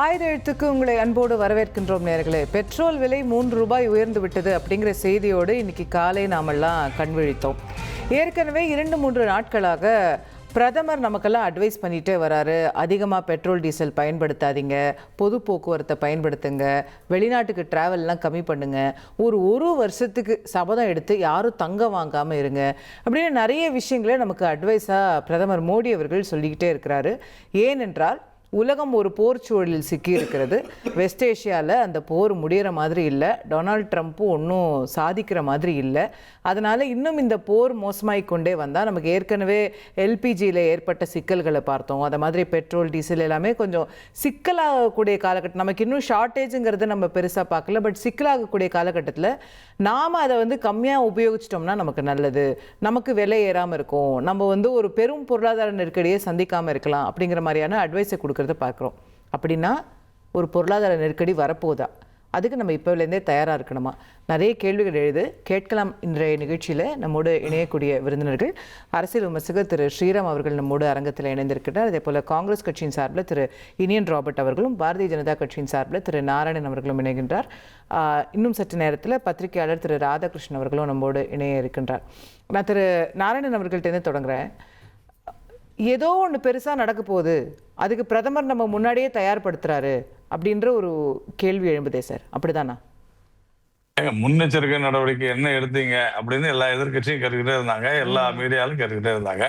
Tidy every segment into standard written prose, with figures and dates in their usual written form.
ஆயுத எழுத்துக்கு உங்களை அன்போடு வரவேற்கின்றோம் நேயர்களே. பெட்ரோல் விலை ரூபாய் 3 உயர்ந்து விட்டது அப்படிங்கிற செய்தியோடு இன்னைக்கு காலை நாமெல்லாம் கண்விழித்தோம். ஏற்கனவே 2-3 நாட்களாக பிரதமர் நமக்கெல்லாம் அட்வைஸ் பண்ணிகிட்டே வராரு. அதிகமாக பெட்ரோல் டீசல் பயன்படுத்தாதீங்க, பொது போக்குவரத்தை பயன்படுத்துங்க, வெளிநாட்டுக்கு ட்ராவல்லாம் கம்மி பண்ணுங்க, ஒரு வருஷத்துக்கு சபதம் எடுத்து யாரும் தங்கம் வாங்காமல் இருங்க அப்படின்னு நிறைய விஷயங்களை நமக்கு அட்வைஸாக பிரதமர் மோடி அவர்கள் சொல்லிக்கிட்டே இருக்கிறாரு. ஏனென்றால் உலகம் ஒரு போர் சூழலில் சிக்கி இருக்கிறது. வெஸ்ட் ஏஷியாவில் அந்த போர் முடிகிற மாதிரி இல்லை, டொனால்ட் ட்ரம்ப்பும் ஒன்றும் சாதிக்கிற மாதிரி இல்லை. அதனால் இன்னும் இந்த போர் மோசமாகி கொண்டே வந்தால் நமக்கு ஏற்கனவே எல்பிஜியில் ஏற்பட்ட சிக்கல்களை பார்த்தோம். அதை மாதிரி பெட்ரோல் டீசல் எல்லாமே கொஞ்சம் சிக்கலாகக்கூடிய காலகட்டம். நமக்கு இன்னும் ஷார்ட்டேஜுங்கிறது நம்ம பெருசாக பார்க்கல, பட் சிக்கலாகக்கூடிய காலகட்டத்தில் நாம் அதை கம்மியாக உபயோகிச்சிட்டோம்னா நமக்கு நல்லது, நமக்கு விலை ஏறாமல் இருக்கும், நம்ம ஒரு பெரும் பொருளாதார நெருக்கடியை சந்திக்காமல் இருக்கலாம் அப்படிங்கிற மாதிரியான அட்வைஸை கொடுக்குறத பார்க்குறோம். அப்படின்னா ஒரு பொருளாதார நெருக்கடி வரப்போதா, அதுக்கு நம்ம இப்போலேருந்தே தயாராக இருக்கணுமா? நிறைய கேள்விகள் எழுது கேட்கலாம். இன்றைய நிகழ்ச்சியில் நம்மோடு இணையக்கூடிய விருந்தினர்கள் அரசியல் விமர்சகர் திரு ஸ்ரீராம் அவர்கள் நம்மோடு அரங்கத்தில் இணைந்திருக்கிறார். அதே போல் காங்கிரஸ் கட்சியின் சார்பில் திரு இனியன் ராபர்ட் அவர்களும், பாரதிய ஜனதா கட்சியின் சார்பில் திரு நாராயணன் அவர்களும் இணைகின்றார். இன்னும் சற்று நேரத்தில் பத்திரிகையாளர் திரு ராதாகிருஷ்ணன் அவர்களும் நம்மோடு இணைய இருக்கின்றார். நான் திரு நாராயணன் அவர்கள்ட்டேருந்து தொடங்குறேன். ஏதோ ஒன்று பெருசாக நடக்க போகுது, அதுக்கு பிரதமர் நம்ம முன்னாடியே தயார்படுத்துறாரு அப்படின்ற ஒரு கேள்வி எழும்புதே சார், அப்படிதானா? முன்னெச்சரிக்கை நடவடிக்கை என்ன எடுத்தீங்க அப்படின்னு எல்லா எதிர்கட்சியும் கேட்டுக்கிட்டே இருந்தாங்க, எல்லா மீடியாலும் கேட்டுக்கிட்டே இருந்தாங்க.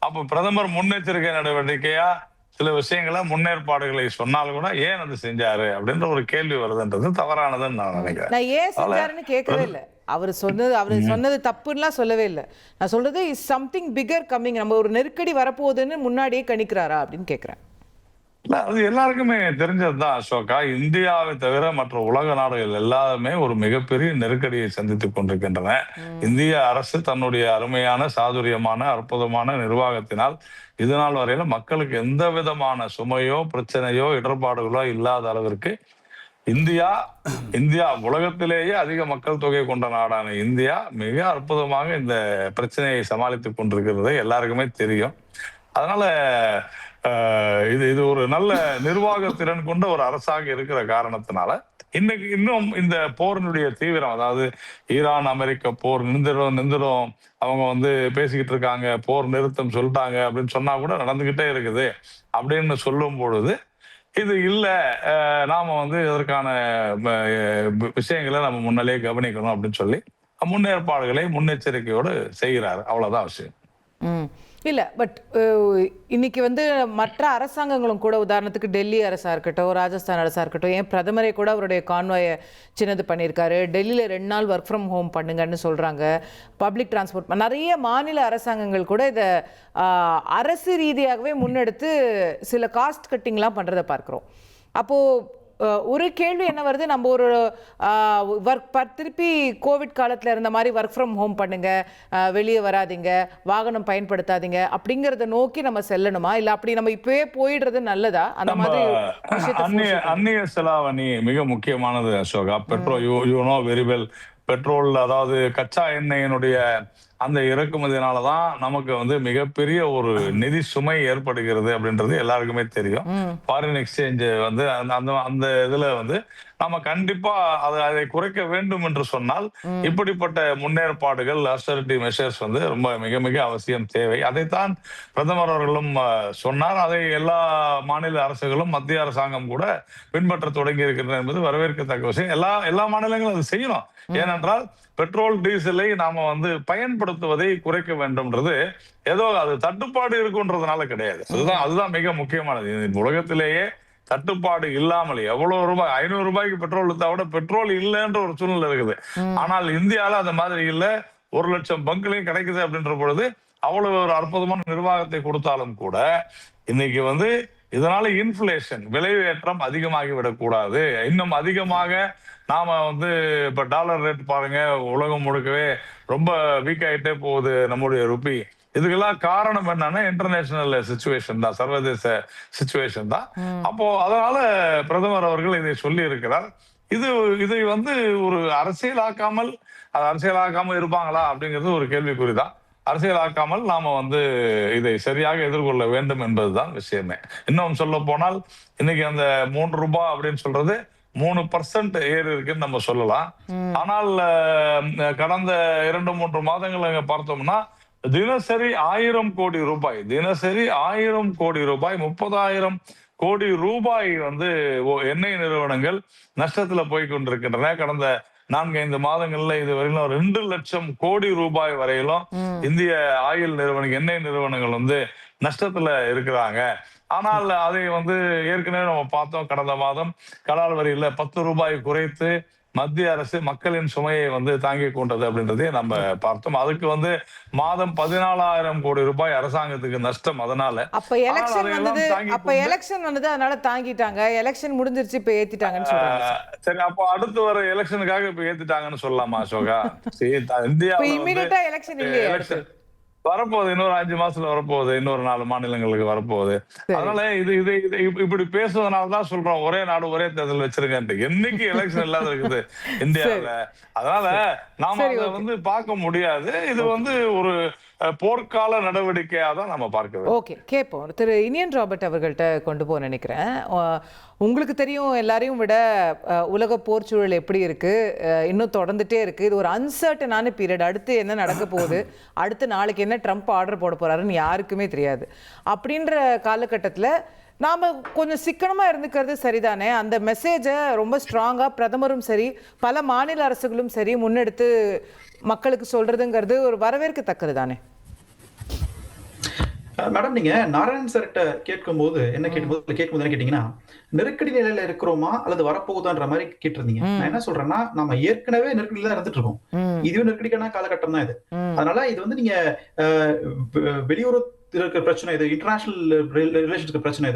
அப்ப பிரதமர் முன்னெச்சரிக்கை நடவடிக்கையா சில விஷயங்களை முன்னேற்பாடுகளை சொன்னாலும் கூட ஏன் அது செஞ்சாரு அப்படின்ற ஒரு கேள்வி வருதுன்றது தவறானதுன்னு நான் நினைக்கிறேன். நான் ஏன் செஞ்சாருன்னு கேட்கவே இல்லை. அவர் சொன்னது தப்புன்னா சொல்லவே இல்லை. நான் சொல்றது இஸ் சம்திங் பிகர் கம்மிங், நம்ம ஒரு நெருக்கடி வரப்போகுதுன்னு முன்னாடியே கணிக்கிறாரா அப்படின்னு கேட்கிறேன். அது எல்லாருக்குமே தெரிஞ்சதுதான் அசோகா. இந்தியாவை தவிர மற்ற உலக நாடுகள் எல்லாருமே ஒரு மிகப்பெரிய நெருக்கடியை சந்தித்துக் கொண்டிருக்கின்றன. இந்திய அரசு தன்னுடைய அருமையான சாதுரியமான அற்புதமான நிர்வாகத்தினால் இதனால் வரையில மக்களுக்கு எந்த விதமான சுமையோ பிரச்சனையோ இடர்பாடுகளோ இல்லாத அளவிற்கு இந்தியா உலகத்திலேயே அதிக மக்கள் தொகை கொண்ட நாடான இந்தியா மிக அற்புதமாக இந்த பிரச்சனையை சமாளித்துக் கொண்டிருக்கிறது எல்லாருக்குமே தெரியும். அதனால இது ஒரு நல்ல நிர்வாக திறன் கொண்ட ஒரு அரசாக இருக்கிற காரணத்தினால இன்னைக்கு இன்னும் இந்த போரினுடைய தீவிரம், அதாவது ஈரான் அமெரிக்க போர் நிந்திரும் அவங்க பேசிக்கிட்டு இருக்காங்க, போர் நிறுத்தம் சொல்லிட்டாங்க அப்படின்னு சொன்னா கூட நடந்துகிட்டே இருக்குது அப்படின்னு சொல்லும் பொழுது இது இல்ல, நாம இதற்கான விஷயங்களை நம்ம முன்னாலேயே கவனிக்கணும் அப்படின்னு சொல்லி முன்னேற்பாடுகளை முன்னெச்சரிக்கையோடு செய்கிறாரு, அவ்வளவுதான் விஷயம். இல்லை, பட் இன்னைக்கு மற்ற அரசாங்கங்களும் கூட, உதாரணத்துக்கு டெல்லி அரசாக இருக்கட்டும், ராஜஸ்தான் அரசாக இருக்கட்டும், ஏன் பிரதமரே கூட அவருடைய கான்வாயை சின்னது பண்ணியிருக்காரு. டெல்லியில் 2 நாள் ஒர்க் ஃப்ரம் ஹோம் பண்ணுங்கன்னு சொல்கிறாங்க. பப்ளிக் டிரான்ஸ்போர்ட் நிறைய மாநில அரசாங்கங்கள் கூட இதை அரசு ரீதியாகவே முன்னெடுத்து சில காஸ்ட் கட்டிங்லாம் பண்ணுறதை பார்க்குறோம். அப்போது ஒரு கேள்வி என்ன வருது, நம்ம ஒரு திருப்பி கோவிட் காலத்தில் இருந்த மாதிரி ஒர்க் ஃப்ரம் ஹோம் பண்ணுங்க, வெளியே வராதிங்க, வாகனம் பயன்படுத்தாதீங்க அப்படிங்கிறத நோக்கி நம்ம செல்லணுமா, இல்லை அப்படி நம்ம இப்பவே போயிடுறது நல்லதா? அந்த மாதிரி அந்நிய செலாவணி மிக முக்கியமானது Ashoka. Petrol you know very well. Petrol, அதாவது கச்சா எண்ணெயினுடைய அந்த இறக்குமதினாலதான் நமக்கு மிகப்பெரிய ஒரு நிதி சுமை ஏற்படுகிறது அப்படின்றது எல்லாருக்குமே தெரியும். ஃபாரின் எக்ஸ்சேஞ்ச் அந்த இதுல நம்ம கண்டிப்பா அதை குறைக்க வேண்டும் என்று சொன்னால் இப்படிப்பட்ட முன்னேற்பாடுகள், ஆஸ்டரிட்டி மெஷர்ஸ் ரொம்ப மிக மிக அவசியம், தேவை. அதைத்தான் பிரதமர் அவர்களும் சொன்னார். அதை எல்லா மாநில அரசுகளும் மத்திய அரசாங்கம் கூட பின்பற்ற தொடங்கி இருக்கின்றன என்பது வரவேற்கத்தக்க விஷயம். எல்லா மாநிலங்களும் அதை செய்யணும். ஏனென்றால் பெட்ரோல் டீசலை நாம பயன்படுத்துவதை குறைக்க வேண்டும்ன்றது ஏதோ அது தட்டுப்பாடு இருக்குன்றதுனால கிடையாது. அதுதான் மிக முக்கியமானது. உலகத்திலேயே தட்டுப்பாடு இல்லாமல் எவ்வளவு ரூபாய், 500 ரூபாய்க்கு பெட்ரோல் வித்தா கூட பெட்ரோல் இல்லைன்ற ஒரு சூழ்நிலை இருக்குது. ஆனால் இந்தியால அந்த மாதிரி இல்ல, 1 லட்சம் பங்குலையும் கிடைக்குது அப்படின்ற பொழுது அவ்வளவு ஒரு அற்புதமான நிர்வாகத்தை கொடுத்தாலும் கூட இன்னைக்கு இதனால இன்ஃபிளேஷன், விலையேற்றம் அதிகமாகி விடக்கூடாது. இன்னும் அதிகமாக நாம இப்ப டாலர் ரேட் பாருங்க, உலகம் முழுக்கவே ரொம்ப வீக் ஆயிட்டே போகுது நம்முடைய ருப்பி. இதுக்கெல்லாம் காரணம் என்னன்னா இன்டர்நேஷனல் சிச்சுவேஷன் தான், சர்வதேச சிச்சுவேஷன் தான். அப்போ அதனால பிரதமர் அவர்கள் இதை சொல்லி இருக்கிறார். இதை ஒரு அரசியலாக்காமல் இருப்பாங்களா அப்படிங்கிறது ஒரு கேள்விக்குறிதான். அரசியலாக்காமல் நாம வந்து இதை சரியாக எதிர்கொள்ள வேண்டும் என்பதுதான் விஷயமே. இன்னும் சொல்ல போனால் இன்னைக்கு அந்த 3 ரூபாய் அப்படின்னு சொல்றது 3% ஏறி இருக்குன்னு நம்ம சொல்லலாம். ஆனால் கடந்த 2-3 மாதங்கள் பார்த்தோம்னா தினசரி 1000 கோடி ரூபாய், தினசரி 1000 கோடி ரூபாய், 30,000 கோடி ரூபாய் வந்து எண்ணெய் நிறுவனங்கள் நஷ்டத்துல போய் கொண்டிருக்கின்றன. கடந்த 4-5 மாதங்கள்ல இதுவரையிலும் 2 லட்சம் கோடி ரூபாய் வரையிலும் இந்திய ஆயில் எண்ணெய் நிறுவனங்கள் வந்து நஷ்டத்துல இருக்கிறாங்க. ஆனால் அதை வந்து ஏற்கனவே நம்ம பார்த்தோம், கடந்த மாதம் கலால் வரியில 10 ரூபாய் குறைத்து மத்திய அரசு மக்களின் சுமையை வந்து தாங்கிக் கொண்டது அப்படின்றதையும் நம்ம பார்த்தோம். அதுக்கு வந்து மாதம் 14,000 கோடி ரூபாய் அரசாங்கத்துக்கு நஷ்டம். அதனால அப்ப எலெக்ஷன் வந்தது அதனால தாங்கிட்டாங்க. எலெக்ஷன் முடிஞ்சிருச்சு, இப்ப ஏத்திட்டாங்கன்னு சொல்றாங்க. சரி, அப்போ அடுத்து வர எலெக்ஷனுக்காக இப்ப ஏத்திட்டாங்கன்னு சொல்லலாமா அசோகா? இந்தியா எலெக்ஷன் வரப்போகுது, இன்னொரு 5 மாசத்துல வரப்போகுது, இன்னொரு 4 மாநிலங்களுக்கு வரப்போகுது. அதனால இது இப்படி பேசுவதனாலதான் சொல்றோம் ஒரே நாடு ஒரே தேர்தல் வச்சிருக்கேன். என்னைக்கு எலெக்ஷன் இல்லாத இருக்குது இந்தியாவில. அதனால நாம அதை வந்து பார்க்க முடியாது. இது வந்து ஒரு போர்க்கால நடவடிக்கையா தான் நம்ம பார்க்க. ஓகே, கேட்போம். திரு இனியன் ராபர்ட் அவர்கள்ட்ட கொண்டு போக நினைக்கிறேன். உங்களுக்கு தெரியும், எல்லாரையும் விட உலக போர் சூழல் எப்படி இருக்கு, இன்னும் தொடர்ந்துட்டே இருக்கு. இது ஒரு அன்சர்டனான பீரியட். அடுத்து என்ன நடக்க போகுது, அடுத்து நாளைக்கு என்ன ட்ரம்ப் ஆர்டர் போட போறாருன்னு யாருக்குமே தெரியாது. அப்படின்ற காலகட்டத்தில் நாம் கொஞ்சம் சிக்கனமாக இருந்துக்கிறது சரிதானே? அந்த மெசேஜை ரொம்ப ஸ்ட்ராங்காக பிரதமரும் சரி பல மாநில அரசுகளும் சரி முன்னெடுத்து மக்களுக்கு சொல்றதுங்கிறது ஒரு வரவேற்கத்தக்கது தானே? மேடம், நீங்க நாராயண் சார்கிட்ட கேட்கும்போது என்ன கேட்டீங்கன்னா, நெருக்கடி நிலையில இருக்கிறோமா அல்லது வரப்போகுதான்ற மாதிரி கேட்டிருந்தீங்க. நான் என்ன சொல்றேன்னா, நம்ம ஏற்கனவே நெருக்கடியில இருந்துட்டு இருக்கோம். இதுவும் நெருக்கடிக்கான காலகட்டம் தான் இது. அதனால இது வந்து நீங்க வெளியுறவு இருக்கிற பிரச்சனை, இது இன்டர்நேஷனல் ரிலேஷன்ஸ்க்கு பிரச்சனை,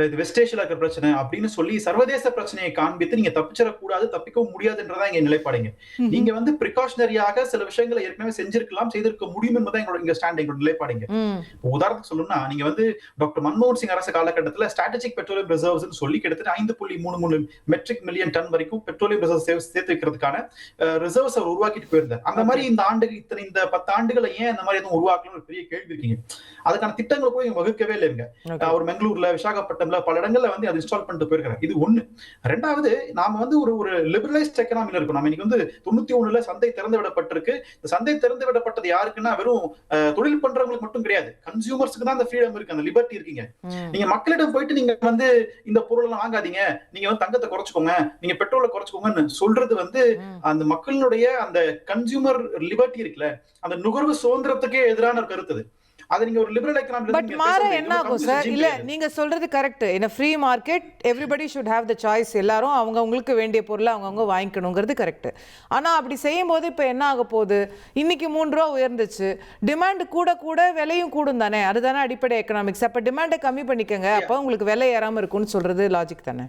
இது வெஸ்ட் ஏஷியால இருக்கிற பிரச்சனை அப்படின்னு சொல்லி சர்வதேச பிரச்சனையை காண்பித்து நீங்க தப்பிச்சிடக்கூடாது, தப்பிக்கவும் முடியாதுன்றதான் எங்க நிலைப்பாடுங்க. நீங்க வந்து பிரிகாஷனரியாக சில விஷயங்களை ஏற்கனவே செஞ்சிருக்கலாம், செய்திருக்க முடியும் என்பதான் எங்களோட ஸ்டாண்ட், எங்களோட நிலைப்பாடுங்க. உதாரணத்துக்கு சொல்லணும்னா, நீங்க வந்து டாக்டர் மன்மோகன் சிங் அரசு காலகட்டத்தில் ஸ்ட்ராட்டஜிக் பெட்ரோலியம் ரிசர்வ்ஸ் சொல்லி கிட்டத்தட்ட 5.33 மெட்ரிக் மில்லியன் டன் வரைக்கும் பெட்ரோலியம் ரிசர்வ் சேர்த்து வைக்கிறதுக்கான ரிசர்வ்ஸ் அவர் உருவாக்கிட்டு போயிருந்தார். அந்த மாதிரி இந்த 10 ஆண்டுகளை ஏன் அந்த மாதிரி எதுவும் உருவாக்கணும் ஒரு பெரிய கேள்வி இருக்கீங்க. அதுக்கான திட்டங்கள் கூட வகுக்கவே இல்லைங்க. ஒரு பெங்களூர்ல, விசாகப்பட்டினம்ல பல இடங்கள்ல வந்து அது இன்ஸ்டால் பண்ணிட்டு போயிருக்காங்க. இது ஒண்ணு. ரெண்டாவது, நாம வந்து ஒரு லிபரலைஸ்ட் எக்கனாமில இருக்கும். நம்ம இன்னைக்கு வந்து 91ல சந்தை திறந்து விடப்பட்டிருக்கு. இந்த சந்தை திறந்து விடப்பட்டது யாருக்குன்னா வெறும் தொழில் பண்றவங்களுக்கு மட்டும் கிடையாது, கன்சியூமர்ஸ்க்கு தான் அந்த ஃப்ரீடம் இருக்கு, அந்த லிபர்ட்டி இருக்குங்க. நீங்க மக்களிடம் போயிட்டு நீங்க வந்து இந்த பொருள் எல்லாம் வாங்காதீங்க, நீங்க வந்து தங்கத்தை குறைச்சுக்கோங்க, நீங்க பெட்ரோலை குறைச்சுக்கோங்கன்னு சொல்றது வந்து அந்த மக்களுடைய அந்த கன்சியூமர் லிபர்ட்டி இருக்குல்ல, அந்த நுகர்வு சுதந்திரத்துக்கே எதிரான ஒரு கருத்து. அது நீங்க ஒரு லிபரல் எக்கனாமி. பட் மாற என்ன ஆகும் சார்? இல்ல, நீங்க சொல்றது correct. In a free market everybody should have the choice. எல்லாரும் அவங்களுக்கு வேண்டிய பொருளை அவங்க வாங்கிக்கணுங்கிறது கரெக்ட். ஆனா அப்படி செய்யும் போது இப்ப என்ன ஆக போகுது? இன்னைக்கு 3 ரூபா உயர்ந்துச்சு, டிமாண்ட் கூட கூட விலையும் கூடும் தானே? அதுதானே அடிப்படை எக்கனாமிக்ஸ். அப்ப டிமாண்டை கம்மி பண்ணிக்கங்க, அப்ப உங்களுக்கு விலை ஏறாம இருக்கும்னு சொல்றது லாஜிக் தானே?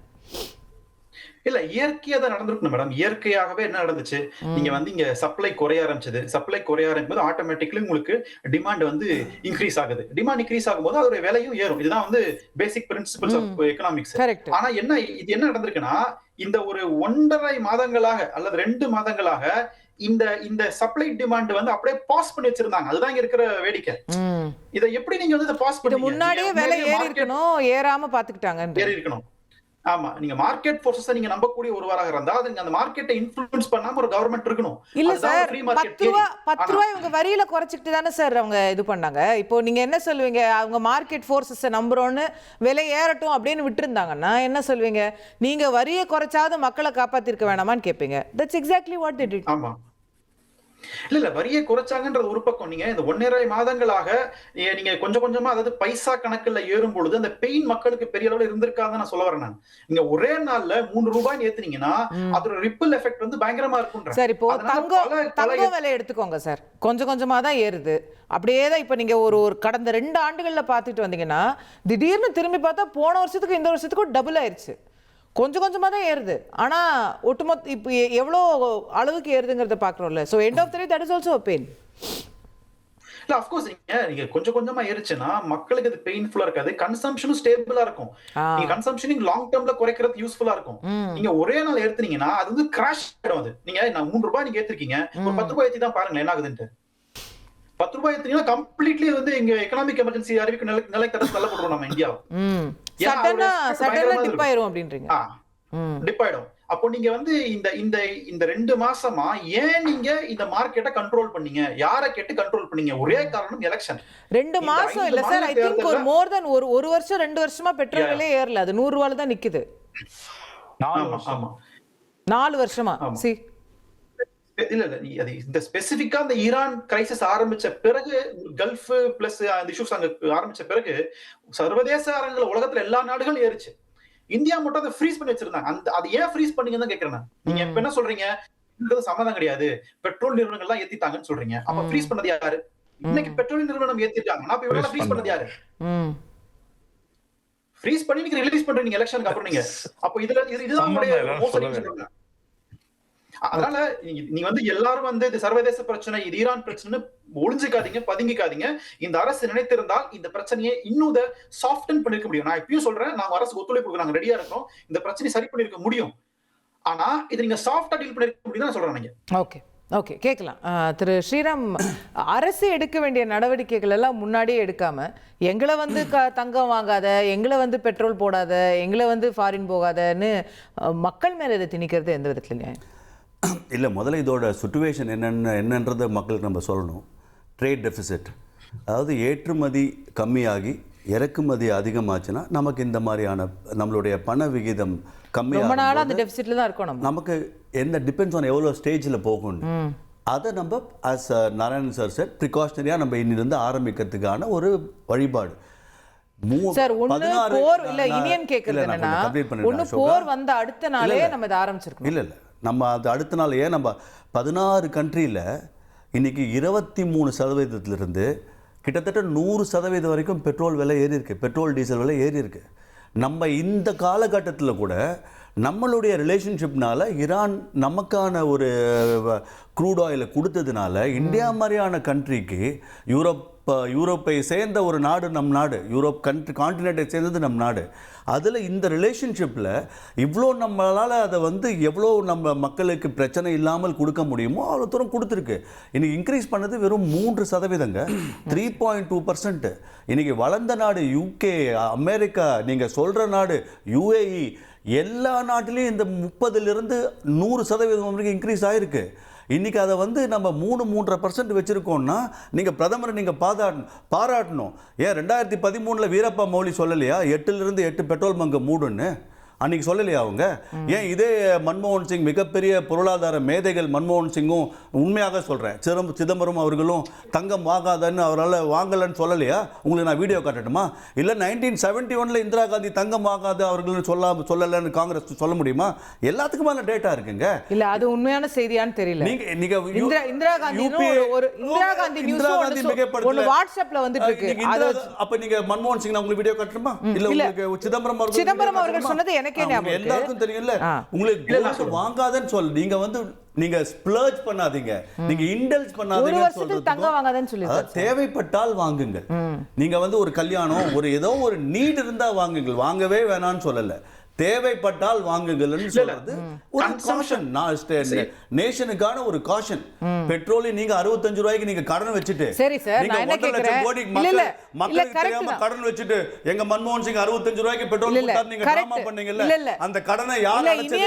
இல்ல, இயற்கையா தான் நடந்திருக்கணும் மேடம். இயற்கையாகவே என்ன நடந்துச்சு, நீங்க வந்து இங்க சப்ளை குறைய ஆரம்பிச்சது. சப்ளை குறைய ஆரம்பிக்கும் போது ஆட்டோமேட்டிக்கலி உங்களுக்கு டிமாண்ட் வந்து இன்க்ரீஸ் ஆகுது. டிமாண்ட் இன்க்ரீஸ் ஆகும்போது அதோட விலையும் ஏறும். இதுதான் வந்து பேசிக் பிரின்சிபிள்ஸ் ஆஃப் எக்கனாமிக்ஸ். ஆனா என்ன நடந்திருக்குன்னா, இந்த ஒரு 1.5 மாதங்களாக அல்லது 2 மாதங்களாக இந்த சப்ளை டிமாண்ட் வந்து அப்படியே பாஸ் பண்ணி வச்சிருந்தாங்க. அதுதான் இங்க இருக்கிற வேடிக்கை. இதை எப்படி நீங்க வந்து பாஸ் பண்ணி முன்னாடியே விலை ஏறி இருக்கணும், ஏறாம பாத்துக்கிட்டாங்க. ஏறி இருக்கணும். ஆமா, நீங்க மார்க்கெட் ஃபோர்ஸஸ் நீங்க நம்பக்கூடிய ஒருவராக இருந்தா அதுங்க அந்த மார்க்கெட்டை இன்ஃப்ளூயன்ஸ் பண்ணாம ஒரு கவர்மெண்ட் இருக்கணும். இல்ல சார், 10 ரூபாய் இவங்க வரியில குறைச்சிட்டு தானே சார் அவங்க இது பண்ணாங்க. இப்போ நீங்க என்ன சொல்லுவீங்க? அவங்க மார்க்கெட் ஃபோர்ஸஸ் நம்புறோன்னு விலை ஏறட்டும் அப்படின்னு விட்டு இருந்தாங்கன்னா என்ன சொல்லுவீங்க? நீங்க வரியை குறைச்சாவது மக்களை காப்பாத்திருக்க வேணாமான்னு கேட்பீங்க. That's exactly what they did. ஆமா, இல்ல வரியை குறைச்சாங்கன்றது ஒரு பக்கம். நீங்க இந்த 1.5 மாதங்களாக நீங்க கொஞ்சம் கொஞ்சமா, அதாவது பைசா கணக்குல ஏறும் பொழுது அந்த பெயின் மக்களுக்கு பெரிய அளவுல இருந்திருக்காதுன்னு நான் சொல்ல வரேன். நான் நீங்க ஒரே நாள்ல 3 ரூபாய் ஏத்துனீங்கன்னா அதோட ரிப்பிள் எஃபெக்ட் வந்து பயங்கரமா இருக்கும். சார், இப்போ தங்கம் விலை எடுத்துக்கோங்க சார், கொஞ்சம் கொஞ்சமா தான் ஏறுது. அப்படியே தான் இப்ப நீங்க ஒரு கடந்த 2 ஆண்டுகள்ல பாத்துட்டு வந்தீங்கன்னா திடீர்னு திரும்பி பார்த்தா போன வருஷத்துக்கு இந்த வருஷத்துக்கும் டபுள் ஆயிருச்சு. கொஞ்சம் கொஞ்சமாக தான் ஏறுது. ஆனால் ஒட்டுமொத்த இப்போ எவ்வளோ அளவுக்கு ஏறுதுங்கிறத பார்க்குறோம்ல. So end of the day that is also a pain. இல்ல, ஆஃப் கோர்ஸ் நீங்க கொஞ்சம் கொஞ்சமா ஏறுச்சுன்னா மக்களுக்கு அது பெயின்ஃபுல்லா இருக்காது, கன்சம்ஷனும் ஸ்டேபிளா இருக்கும். நீங்க கன்சம்ஷனிங் லாங் டர்ம்ல குறைக்கிறது யூஸ்ஃபுல்லா இருக்கும். நீங்க ஒரே நாள் ஏத்துனீங்கன்னா அது வந்து கிராஷ் ஆயிடும். அது நீங்க 3 ரூபாய் நீங்க ஏத்திருக்கீங்க, ஒரு 10 ரூபாய் ஏத்தி தான் பாருங்க என்ன ஆகுதுன்ட்டு. ரூபாய் ஏத்துனீங்கன்னா கம்ப்ளீட்லி வந்து இங்க எக்கனாமிக் எமர்ஜென்சி அறிவிக்க நிலை தள்ளப்படுறோம் நம்ம இந்தியா. சட்டனா டிப் ஆயிரும் அப்படின்றீங்க. டிப் ஆயிடும். அப்போ நீங்க வந்து இந்த 2 மாசமா ஏன் நீங்க இந்த மார்க்கெட்டை கண்ட்ரோல் பண்ணீங்க? யார கேட்டு கண்ட்ரோல் பண்ணீங்க? ஒரே காரணம் எலெக்ஷன். 2 மாசம் இல்ல சார், ஐ திங்க் ஒரு மோர் தென் ஒரு வருஷம் 2 வருஷமா பெட்ரோல் விலை ஏறல. அது 100 ரூபாயில தான் நிக்குது. 4 வருஷமா. சி இல்ல அது இந்த ஸ்பெசிபிக்கா அந்த ஈரான் கிரைசிஸ் ஆரம்பிச்ச பிறகு, கல்ஃப் பிளஸ் அந்த இஷ்யூஸ் அங்க ஆரம்பிச்ச பிறகு சர்வதேச அரங்குல உலகத்துல எல்லா நாடுகளும் ஏறிச்சு. இந்தியா மட்டும் அதை ஃப்ரீஸ் பண்ணி வச்சிருந்தாங்க. அது ஏன் ஃப்ரீஸ் பண்ணீங்கன்னு தான் கேக்குறேன். நீங்க இப்ப என்ன சொல்றீங்க? இது சம்மதம் கிடையாது, பெட்ரோல் நிறுவனங்கள் தான் ஏத்திட்டாங்கன்னு சொல்றீங்க. அப்ப ஃப்ரீஸ் பண்ணது யாரு? இன்னைக்கு பெட்ரோல் நிறுவனம் ஏத்திட்டாங்க, நான் இப்ப இவ்வளவு ஃப்ரீஸ் பண்ணது யாரு? ஃப்ரீஸ் பண்ணி நீங்க ரிலீஸ் பண்றீங்க எலெக்ஷனுக்கு அப்புறம். நீங்க அப்ப இதுதான் மோசடி. அதனால நீங்க வந்து எல்லாரும் வந்து இது சர்வதேச பிரச்சனை, இது ஈரான் பிரச்சனை ஒளிஞ்சுக்காதீங்க, பதுங்கிக்காதீங்க. இந்த அரசு நினைத்திருந்தால் இந்த பிரச்சனையை இன்னும் சாஃப்டன் பண்ணிருக்க முடியும். நான் இப்பயும் சொல்றேன், நாங்க அரசுக்கு ஒத்துழைப்பு நாங்க ரெடியா இருக்கோம், இந்த பிரச்சனையை சரி பண்ணிருக்க முடியும். ஆனா இது நீங்க சாஃப்டா டீல் பண்ணிருக்க முடியும் சொல்றேன் நீங்க. ஓகே கேட்கலாம். திரு ஸ்ரீராம், அரசு எடுக்க வேண்டிய நடவடிக்கைகள் எல்லாம் முன்னாடியே எடுக்காம எங்களை வந்து தங்கம் வாங்காத, எங்களை வந்து பெட்ரோல் போடாத, எங்களை வந்து ஃபாரின் போகாதன்னு மக்கள் மேல இதை திணிக்கிறது எந்த விதத்துல நியாயம்? இல்லை, முதல்ல இதோட சுச்சுவேஷன் என்னன்றதை மக்களுக்கு நம்ம சொல்லணும். ட்ரேட் டெஃபிசிட், அதாவது ஏற்றுமதி கம்மியாகி இறக்குமதி அதிகமாச்சுன்னா நமக்கு இந்த மாதிரியான நம்மளுடைய பண விகிதம் கம்மியாக நமக்கு எந்த டிபெண்ட்ஸ் ஆன் எவ்வளோ ஸ்டேஜில் போகணும். அதை நம்ம அஸ் நாராயணன் சார் சார் ப்ரிகாஷனரியாக நம்ம இன்னிலிருந்து ஆரம்பிக்கிறதுக்கான ஒரு வழிபாடு. சார், ஒண்ணு போர் இல்ல இனியன் கேக்குறது என்னன்னா, ஒண்ணு போர் வந்த அடுத்த நாளே நம்ம இத ஆரம்பிச்சிருக்கோம். இல்ல நம்ம அது அடுத்த நாள் ஏன் நம்ம 16 கண்ட்ரியில் இன்றைக்கி 23% கிட்டத்தட்ட 100% வரைக்கும் பெட்ரோல் விலை ஏறி இருக்கு, பெட்ரோல் டீசல் விலை ஏறி இருக்கு. நம்ம இந்த காலகட்டத்தில் கூட நம்மளுடைய ரிலேஷன்ஷிப்னால ஈரான் நமக்கான ஒரு க்ரூட் ஆயிலை கொடுத்ததுனால இந்தியா மாதிரியான கண்ட்ரிக்கு யூரோப்பை சேர்ந்த ஒரு நாடு நம் நாடு, யூரோப் கான்டினென்ட்டை சேர்ந்தது நம் நாடு. அதில் இந்த ரிலேஷன்ஷிப்பில் இவ்வளோ நம்மளால் அதை வந்து எவ்வளோ நம்ம மக்களுக்கு பிரச்சனை இல்லாமல் கொடுக்க முடியுமோ அவ்வளோ தூரம் கொடுத்துருக்கு. இன்றைக்கி இன்க்ரீஸ் பண்ணது வெறும் 3%, 3.2%. இன்றைக்கி வளர்ந்த நாடு UK, அமெரிக்கா, நீங்கள் சொல்கிற நாடு UAE, எல்லா நாட்டிலையும் இந்த 30% 100% வரைக்கும் இன்க்ரீஸ் ஆகிருக்கு. இன்றைக்கி அதை வந்து நம்ம 3-3.5% வச்சுருக்கோம்னா நீங்கள் பிரதமரை நீங்கள் பாராட்டணும். ஏன் 2013 வீரப்பா மௌலி சொல்லலையா 8 பெட்ரோல் பங்கு மூடுன்னு? அன்றைக்கி சொல்லலையா அவங்க? ஏன் இதே மன்மோகன் சிங், மிகப்பெரிய பொருளாதார மேதைகள் மன்மோகன் சிங்கும், உண்மையாக சொல்கிறேன், சிதம்பரம் அவர்களும் தங்கம் வாங்காதன்னு அவரால் வாங்கலன்னு சொல்லலையா? உங்களுக்கு நான் வீடியோ காட்டட்டுமா? இல்லை 1971 இந்திரா காந்தி தங்கம் வாங்காத அவர்கள்னு சொல்லலைன்னு காங்கிரஸ் சொல்ல முடியுமா? எல்லாத்துக்குமான டேட்டா இருக்குங்க. இல்லை, அது உண்மையான செய்தியான்னு தெரியல. இந்திரா காந்தி வாட்ஸ்அப்ல வந்துட்டு இருக்கு. அப்ப நீங்க மன்மோகன் சிங் உங்களுக்கு வீடியோ காட்டட்டுமா? இல்ல உங்களுக்கு சிதம்பரம் அவர்கள் சொன்னது எல்லாருக்கும் தெரியும்ல. உங்களுக்கு வாங்காதன்னு சொல்ல, நீங்க வந்து நீங்க ஸ்ப்ளர்ஜ் பண்ணாதீங்க, நீங்க இண்டல்ஜ் பண்ணாதீங்க சொல்றது. தேவைப்பட்டால் வாங்குங்க. நீங்க வந்து ஒரு கல்யாணம், ஒரு ஏதோ ஒரு நீட் இருந்தா வாங்குங்க, வாங்கவே வேணாம்னு சொல்லல. தேவைப்பட்டால் வாங்குங்கள்னு சொல்றது ஒரு காஷன், நேஷனுக்கான ஒரு காஷன். பெட்ரோலை நீங்க 65 ரூபாய்க்கு நீங்க கடன் வச்சுட்டு, சரி சார், நான் என்ன கேக்குறேன், மக்களுக்கு தெரியாம கடன் வச்சுட்டு எங்க மன்மோகன் சிங் 65 ரூபாய்க்கு பெட்ரோல் கொடுத்தாரு, நீங்க டிராமா பண்ணீங்கல்ல, அந்த கடனை யார் அடைச்சது?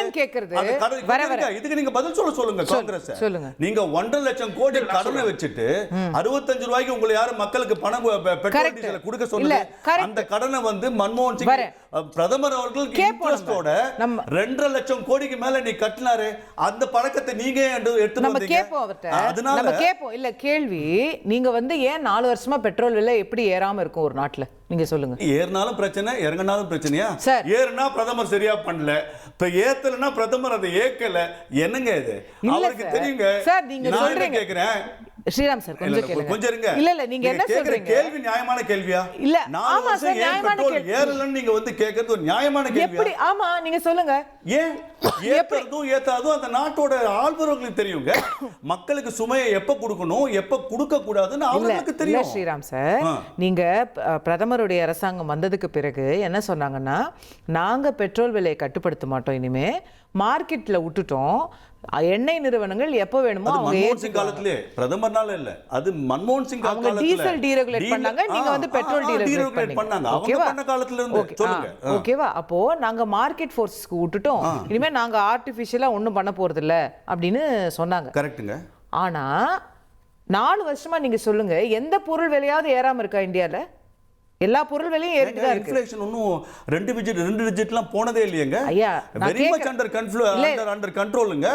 இதுக்கு நீங்க பதில் சொல்லுங்க காங்கிரஸ். நீங்க 1.5 லட்சம் கோடி கடனை வச்சுட்டு 65 ரூபாய்க்கு உங்களை யாரு மக்களுக்கு பணம் பெட்ரோல் டீசல் கொடுக்க சொன்னது? அந்த கடனை வந்து மன்மோகன் சிங் பிரதமர் அவர்களுக்கு 2.5 லட்சம் கோடிக்கு மேல நீ கட்டினாரு. அந்த பழக்கத்தை நீங்க எடுத்து நம்ம கேட்போம் அவர்ட்ட. நம்ம கேட்போம். இல்ல, கேள்வி, நீங்க வந்து ஏன் 4 வருஷமா பெட்ரோல் விலை எப்படி ஏறாம இருக்கும் ஒரு நாட்டுல? நீங்க சொல்லுங்க. ஏறினாலும் பிரச்சனை, இறங்கினாலும் பிரச்சனையா? ஏறுனா பிரதமர் சரியா பண்ணல, இப்ப ஏத்தலனா பிரதமர் அதை ஏக்கல. என்னங்க இது? அவருக்கு தெரியுங்க சார். நீங்க சொல்றீங்க, கேக்குறேன் ஸ்ரீராம் சார், கொஞ்சம் இருங்க. இல்ல நீங்க என்ன சொல்றீங்க? கேள்வி நியாயமான கேள்வியா? இல்ல, ஆமா சார், நியாயமான கேள்வி. ஏறலன்னு நீங்க வந்து கேக்குறது ஒரு நியாயமான கேள்வி. எப்படி? ஆமா, நீங்க சொல்லுங்க. ஏன் ஏத்தாதும் அந்த நாட்டோட ஆள்வர்களுக்கு தெரியுங்க. மக்களுக்கு சுமையை எப்ப கொடுக்கணும், எப்ப கொடுக்க கூடாதுன்னு அவங்களுக்கு தெரியும். ஸ்ரீராம் சார், நீங்க பிரதமருடைய அரசாங்கம் வந்ததுக்கு பிறகு என்ன சொன்னாங்கன்னா, நாங்க பெட்ரோல் விலையை கட்டுப்படுத்த மாட்டோம், இனிமே மார்க்கெட்ல விட்டுட்டோம். எண்ணெய் நிறுவனங்கள் எப்ப வேணுமோ அவங்க மன்மோகன் சிங் காலத்திலே பிரதமர்னால இல்ல, அது மன்மோகன் சிங் அவங்க காலத்துல டீசல் டீரெகுலேட் பண்ணாங்க, நீங்க வந்து பெட்ரோல் டீரெகுலேட் பண்ணாங்க. அவங்க பண்ண காலத்துல இருந்து சொல்லுங்க. ஓகேவா? அப்போ நாங்க மார்க்கெட் ஃபோர்ஸ்க்கு விட்டுட்டோம், இனிமே நாங்க ஆர்டிஃபிஷியலா ஒண்ணும் பண்ண போறது இல்ல அப்படின்னு சொன்னாங்க. கரெக்ட்டுங்க. ஆனா 4 வருஷமா நீங்க சொல்லுங்க, எந்த பொருள் விலையாவது ஏறாம இருக்கா இந்தியால? எல்லா பொருள் விலையும் ஏறிட்டு தான் இருக்கு. இன்ஃப்ளேஷன் இன்னும் 2 டிஜிட்லாம் போனதே இல்லையேங்க. ஐயா, வெரி மச் அண்டர் கண்ட்ரோலுங்க.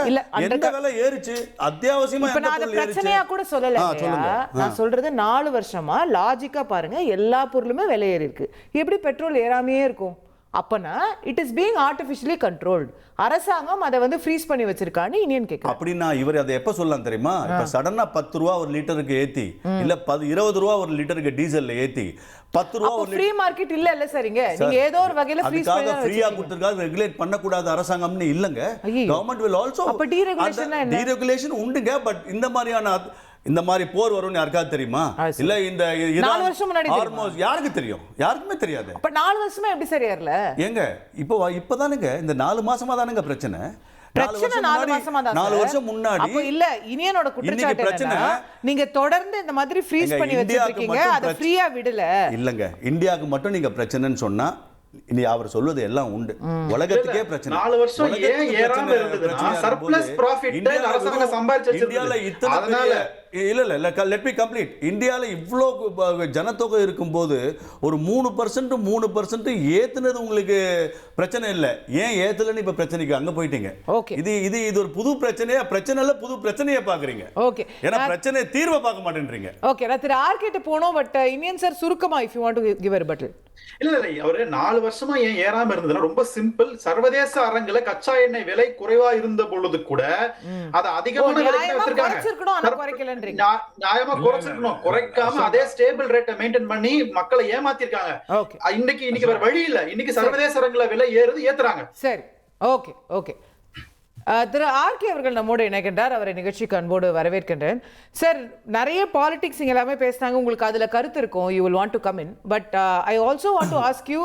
எந்த விலை ஏறிச்சு அத்தியாவசியமா இப்ப நான் அத பிரச்சனையா கூட சொல்லல. நான் சொல்றது 4 வருஷமா லாஜிக்கா பாருங்க, எல்லா பொருளுமே விலை ஏறி இருக்கு. எப்படி பெட்ரோல் ஏறாமையே இருக்கும்? அப்பனா it is being artificially controlled. அரசாங்கம் அதை வந்து ஃப்ரீஸ் பண்ணி வச்சிருக்கான்னு இனியன் கேட்க. அப்படின்னா இவர் அதை எப்ப சொல்லலாம் தெரியுமா? இப்ப சடனா 10 ரூபா ஒரு லிட்டருக்கு ஏத்தி, இல்ல 20 ரூபா ஒரு லிட்டருக்கு டீசல்ல ஏத்தி 10 ரூபா ஒரு ஃப்ரீ மார்க்கெட் இல்ல சரிங்க. நீங்க ஏதோ ஒரு வகையில ஃப்ரீயா கொடுத்திருக்காங்க. ரெகுலேட் பண்ண கூடாது அரசாங்கம்னு இல்லங்க. Government will also. அப்ப டீரெகுலேஷன் என்ன? டீரெகுலேஷன் உண்டுங்க. பட் இந்த மாதிரி போர் வரும்னு யாருக்காவது தெரியுமா? இல்ல இந்த 4 வருஷம் முன்னாடி ஆல்மோஸ்ட் யாருக்கு தெரியும்? யாருக்குமே தெரியாது. அப்ப 4 வருஷமா எப்படி சரியாரல? ஏங்க இப்பதானுங்க இந்த 4 மாசமா தானுங்க பிரச்சனை. 4 மாசமா தான். 4 வருஷம் முன்னாடி. அப்ப இல்ல, இனியனோட குற்றச்சாட்டு பிரச்சனை நீங்க தொடர்ந்து இந்த மாதிரி ஃப்ரீஸ் பண்ணி வச்சிருக்கீங்க, அத ஃப்ரீயா விடல. இல்லங்க, இந்தியாவுக்கு மட்டும் நீங்க பிரச்சனைன்னு சொன்னா இனி அவர் சொல்வது எல்லாம் உண்டு. உலகத்துக்கே பிரச்சனை. 4 வருஷம் ஏன் ஏறாம இருந்ததுன்னா சர்ப்ளஸ் ப்ராஃபிட் அரசாங்கம் சம்பாதிச்சு இந்தியால இத்தனை இல்ல லெட் மீ கம்ப்ளீட். இந்தியால இவ்ளோ ஜனத்தொகை இருக்கும்போது ஒரு 3% ஏத்துனது உங்களுக்கு பிரச்சனை இல்ல. ஏன் ஏத்தலன்னு இப்ப பிரச்சனைக்கு அங்க போயிட்டீங்க. இது ஒரு புது பிரச்சனை இல்ல, புது பிரச்சனையை பாக்குறீங்க. ஓகே, ஏன்னா பிரச்சனை தீர்வை பார்க்க மாட்டேன்றீங்க. ஓகே, நான் திரு ஆர்கிட்ட போனோம். பட் இந்தியன் சார் சுருக்கமா if you want to give a battle. இல்ல அவரு 4 வருஷமா ஏன் ஏறாம இருந்ததுன்னா ரொம்ப சிம்பிள். சர்வதேச அரங்குல கச்சா எண்ணெய் விலை குறைவா இருந்த பொழுது கூட அதை அதிகமான விலைக்கு வச்சிருக்காங்க. நியாயமா குறைச்சிருக்கணும், குறைக்காம அதே ஸ்டேபிள் ரேட்டை மெயின்டைன் பண்ணி மக்களை ஏமாத்திருக்காங்க. இன்னைக்கு வேற வழி இல்ல. இன்னைக்கு சர்வதேச அரங்குல விலை ஏத்துறாங்க. சரி, ஓகே ஓகே. திரு ஆர்கே அவர்கள் நம்மோடு இணைக்கின்றார். அவரை நிகழ்ச்சிக்கு அன்போடு வரவேற்கின்றேன். சார், நிறைய பாலிடிக்ஸ் இங்கே எல்லாமே பேசினாங்க, உங்களுக்கு அதில் கருத்து இருக்கும். You will want to come in. But I also want to ask you,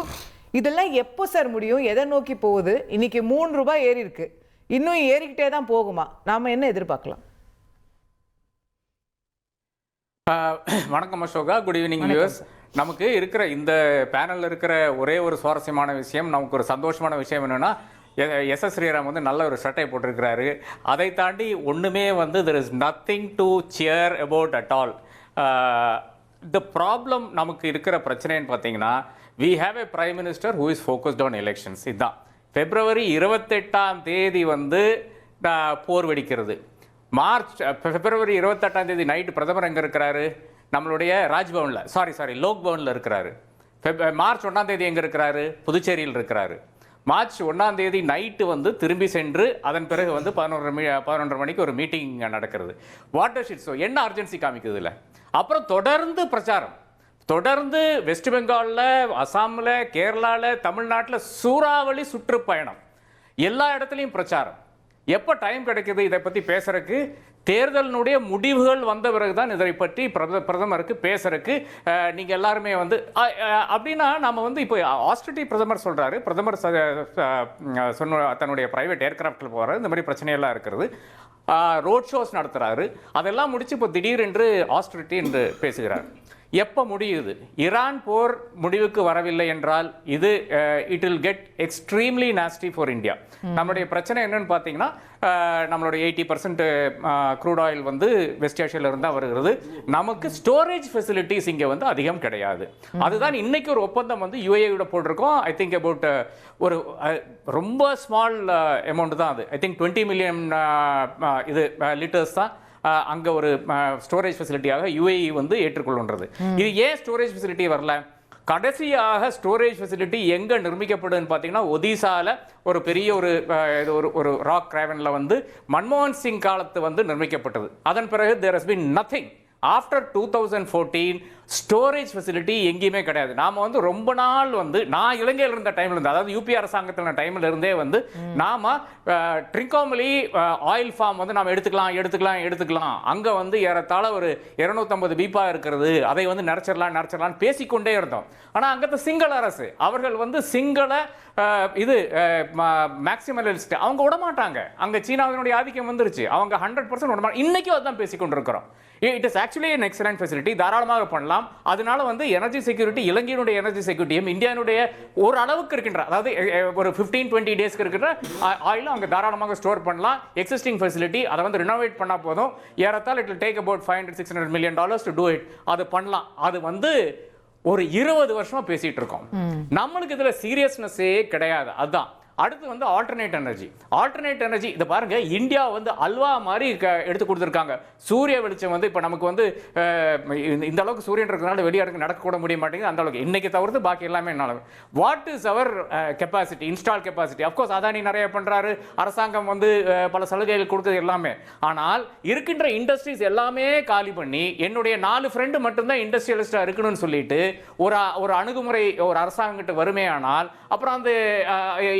இதெல்லாம் எப்போ சார் முடியும்? எதை நோக்கி போகுது? இன்னைக்கு 3 ரூபாய் ஏறி இருக்கு, இன்னும் ஏறிக்கிட்டே தான் போகுமா? நாம என்ன எதிர்பார்க்கலாம்? வணக்கம் அசோகா, குட் ஈவினிங் வியூவர்ஸ். நமக்கு இருக்கிற இந்த பேனலில் இருக்கிற ஒரே ஒரு சுவாரஸ்யமான விஷயம், நமக்கு ஒரு சந்தோஷமான விஷயம் என்னென்னா, எஸ்.எஸ். ஸ்ரீராம் வந்து நல்ல ஒரு சட்டை போட்டிருக்கிறாரு. அதை தாண்டி ஒன்றுமே வந்து there is nothing to cheer about at all. the problem நமக்கு இருக்கிற பிரச்சனைன்னு பார்த்தீங்கன்னா, we have a prime minister who is focused on elections. இதுதான் February 28ஆம் தேதி வந்து போர் வெடிக்கிறது. February 28ஆம் தேதி நைட்டு பிரதமர் எங்கே இருக்கிறாரு? நம்மளுடைய ராஜ்பவனில், சாரி லோக் பவனில் இருக்கிறாரு. மார்ச் 1ஆம் தேதி எங்கே இருக்கிறாரு? புதுச்சேரியில் இருக்கிறாரு. மார்ச் 1ஆம் தேதி நைட்டு வந்து திரும்பி சென்று அதன் பிறகு வந்து 11:30 மணிக்கு ஒரு மீட்டிங் நடக்கிறது. வாட்டர் ஷீட் ஸோ என்ன அர்ஜென்சி காமிக்குது இல்லை. அப்புறம் தொடர்ந்து பிரச்சாரம், தொடர்ந்து வெஸ்ட் பெங்காலில், அசாமில், கேரளாவில், தமிழ்நாட்டில் சூறாவளி சுற்றுப்பயணம், எல்லா இடத்துலையும் பிரச்சாரம். எப்போ டைம் கிடைக்குது இதை பற்றி பேசுறதுக்கு? தேர்தலினுடைய முடிவுகள் வந்த பிறகு தான் இதை பற்றி பிரதமருக்கு பேசுறதுக்கு நீங்கள் எல்லாருமே வந்து அப்படின்னா நம்ம வந்து இப்போ ஆஸ்திரேலியா பிரதமர் சொல்கிறாரு, பிரதமர் தன்னுடைய பிரைவேட் ஏர்கிராஃப்டில் போகிறாரு, இந்த மாதிரி பிரச்சனையெல்லாம் இருக்கிறது, ரோட் ஷோஸ் நடத்துகிறாரு. அதெல்லாம் முடிச்சு இப்போ திடீரென்று ஆஸ்திரேலியா என்று பேசுகிறார். எப்போ முடியுது? ஈரான் போர் முடிவுக்கு வரவில்லை என்றால் இது it will get extremely nasty for India. நம்மளுடைய பிரச்சனை என்னன்னு பார்த்தீங்கன்னா, நம்மளுடைய 80% க்ரூட் ஆயில் வந்து வெஸ்ட் ஏஷியாவிலிருந்து தான் வருகிறது. நமக்கு ஸ்டோரேஜ் ஃபெசிலிட்டிஸ் இங்கே வந்து அதிகம் கிடையாது. அதுதான் இன்னைக்கு ஒரு ஒப்பந்தம் வந்து யுஏஇயோட போட்டிருக்கோம். ஐ திங்க் அபவுட் ஒரு ரொம்ப ஸ்மால் அமௌண்ட் தான் அது. ஐ திங்க் 20 மில்லியன் இது லிட்டர்ஸ் தான் அங்கே ஒரு ஸ்டோரேஜ் ஃபெசிலிட்டியாக யுஏஇ வந்து ஏற்றுக்கொள்கின்றது. இது ஏன் ஸ்டோரேஜ் ஃபெசிலிட்டி வரல? கடைசியாக ஸ்டோரேஜ் ஃபெசிலிட்டி எங்கே நிர்மிக்கப்படுதுன்னு பார்த்தீங்கன்னா, ஒடிசாவில் ஒரு பெரிய ஒரு ராக் கிராவனில் வந்து மன்மோகன் சிங் காலத்து வந்து நிர்மிக்கப்பட்டது. அதன் பிறகு there has been nothing. After 2014 storage facility எங்கேயுமே கிடையாது. நாம வந்து ரொம்ப நாள் வந்து நான் இலங்கையில் இருந்த டைம்ல இருந்து, அதாவது யூபி அரசாங்கத்தில் டைம்ல இருந்தே வந்து நாம ட்ரிங்கோமலி ஆயில் ஃபார்ம் வந்து நாம எடுத்துக்கலாம் அங்க வந்து ஏறத்தாழ ஒரு 250 பீப்பா இருக்கிறது, அதை வந்து நிறச்சிடலாம் பேசிக்கொண்டே இருந்தோம். ஆனா அங்கத்த சிங்கள அரசு அவர்கள் வந்து சிங்கள இது மேக்சிமலிஸ்ட், அவங்க விட மாட்டாங்க. அங்க சீனாவினுடைய ஆதிக்கம் வந்துருச்சு, அவங்க 100% விட மாட்டாங்க. இன்னைக்கும் அதான் பேசிக்கொண்டிருக்கிறோம். It is actually an excellent facility, தாராளமாக பண்ணலாம். அதனால வந்து எனர்ஜி செக்யூரிட்டி, இலங்கையினுடைய எனர்ஜி செக்யூரிட்டியும் இந்தியாவுடைய ஒரு அளவுக்கு இருக்கின்ற, அதாவது ஒரு 15-20 டேஸ்க்கு இருக்கிற ஆயில் அங்க தாராளமாக ஸ்டோர் பண்ணலாம். எக்ஸிஸ்டிங் ஃபெசிலிட்டி, அதை வந்து ரினோவேட் பண்ணா போதும். ஏறத்தால் it will take about $500-600 million to do it. அது பண்ணலாம். அது வந்து ஒரு 20 வருஷமா பேசிட்டு இருக்கோம். நம்மளுக்கு இதுல சீரியஸ்னஸே கிடையாது. அதுதான் அடுத்து வந்து ஆல்டர்னேட் எனர்ஜி. இதை பாருங்க, இந்தியா வந்து அல்வா மாதிரி எடுத்து கொடுத்துருக்காங்க. சூரிய வெளிச்சம் வந்து இப்போ நமக்கு வந்து இந்த அளவுக்கு சூரியன் இருக்கிறதுனால வெளியாடுக்கு நடக்க கூட முடிய மாட்டேங்குது. அந்த அளவுக்கு இன்னைக்கு தவிர்த்து பாக்கி எல்லாமே என்ன, what is our capacity, install capacity? Of course Adani நிறைய பண்றாரு, அரசாங்கம் வந்து பல சலுகைகள் கொடுக்குது எல்லாமே. ஆனால் இருக்கின்ற இண்டஸ்ட்ரீஸ் எல்லாமே காலி பண்ணி என்னுடைய 4 ஃப்ரெண்டு மட்டும்தான் இண்டஸ்ட்ரியலிஸ்டா இருக்கணும்னு சொல்லிட்டு ஒரு அணுகுமுறை ஒரு அரசாங்கத்திட்ட வருமேயானால் அப்புறம் அந்த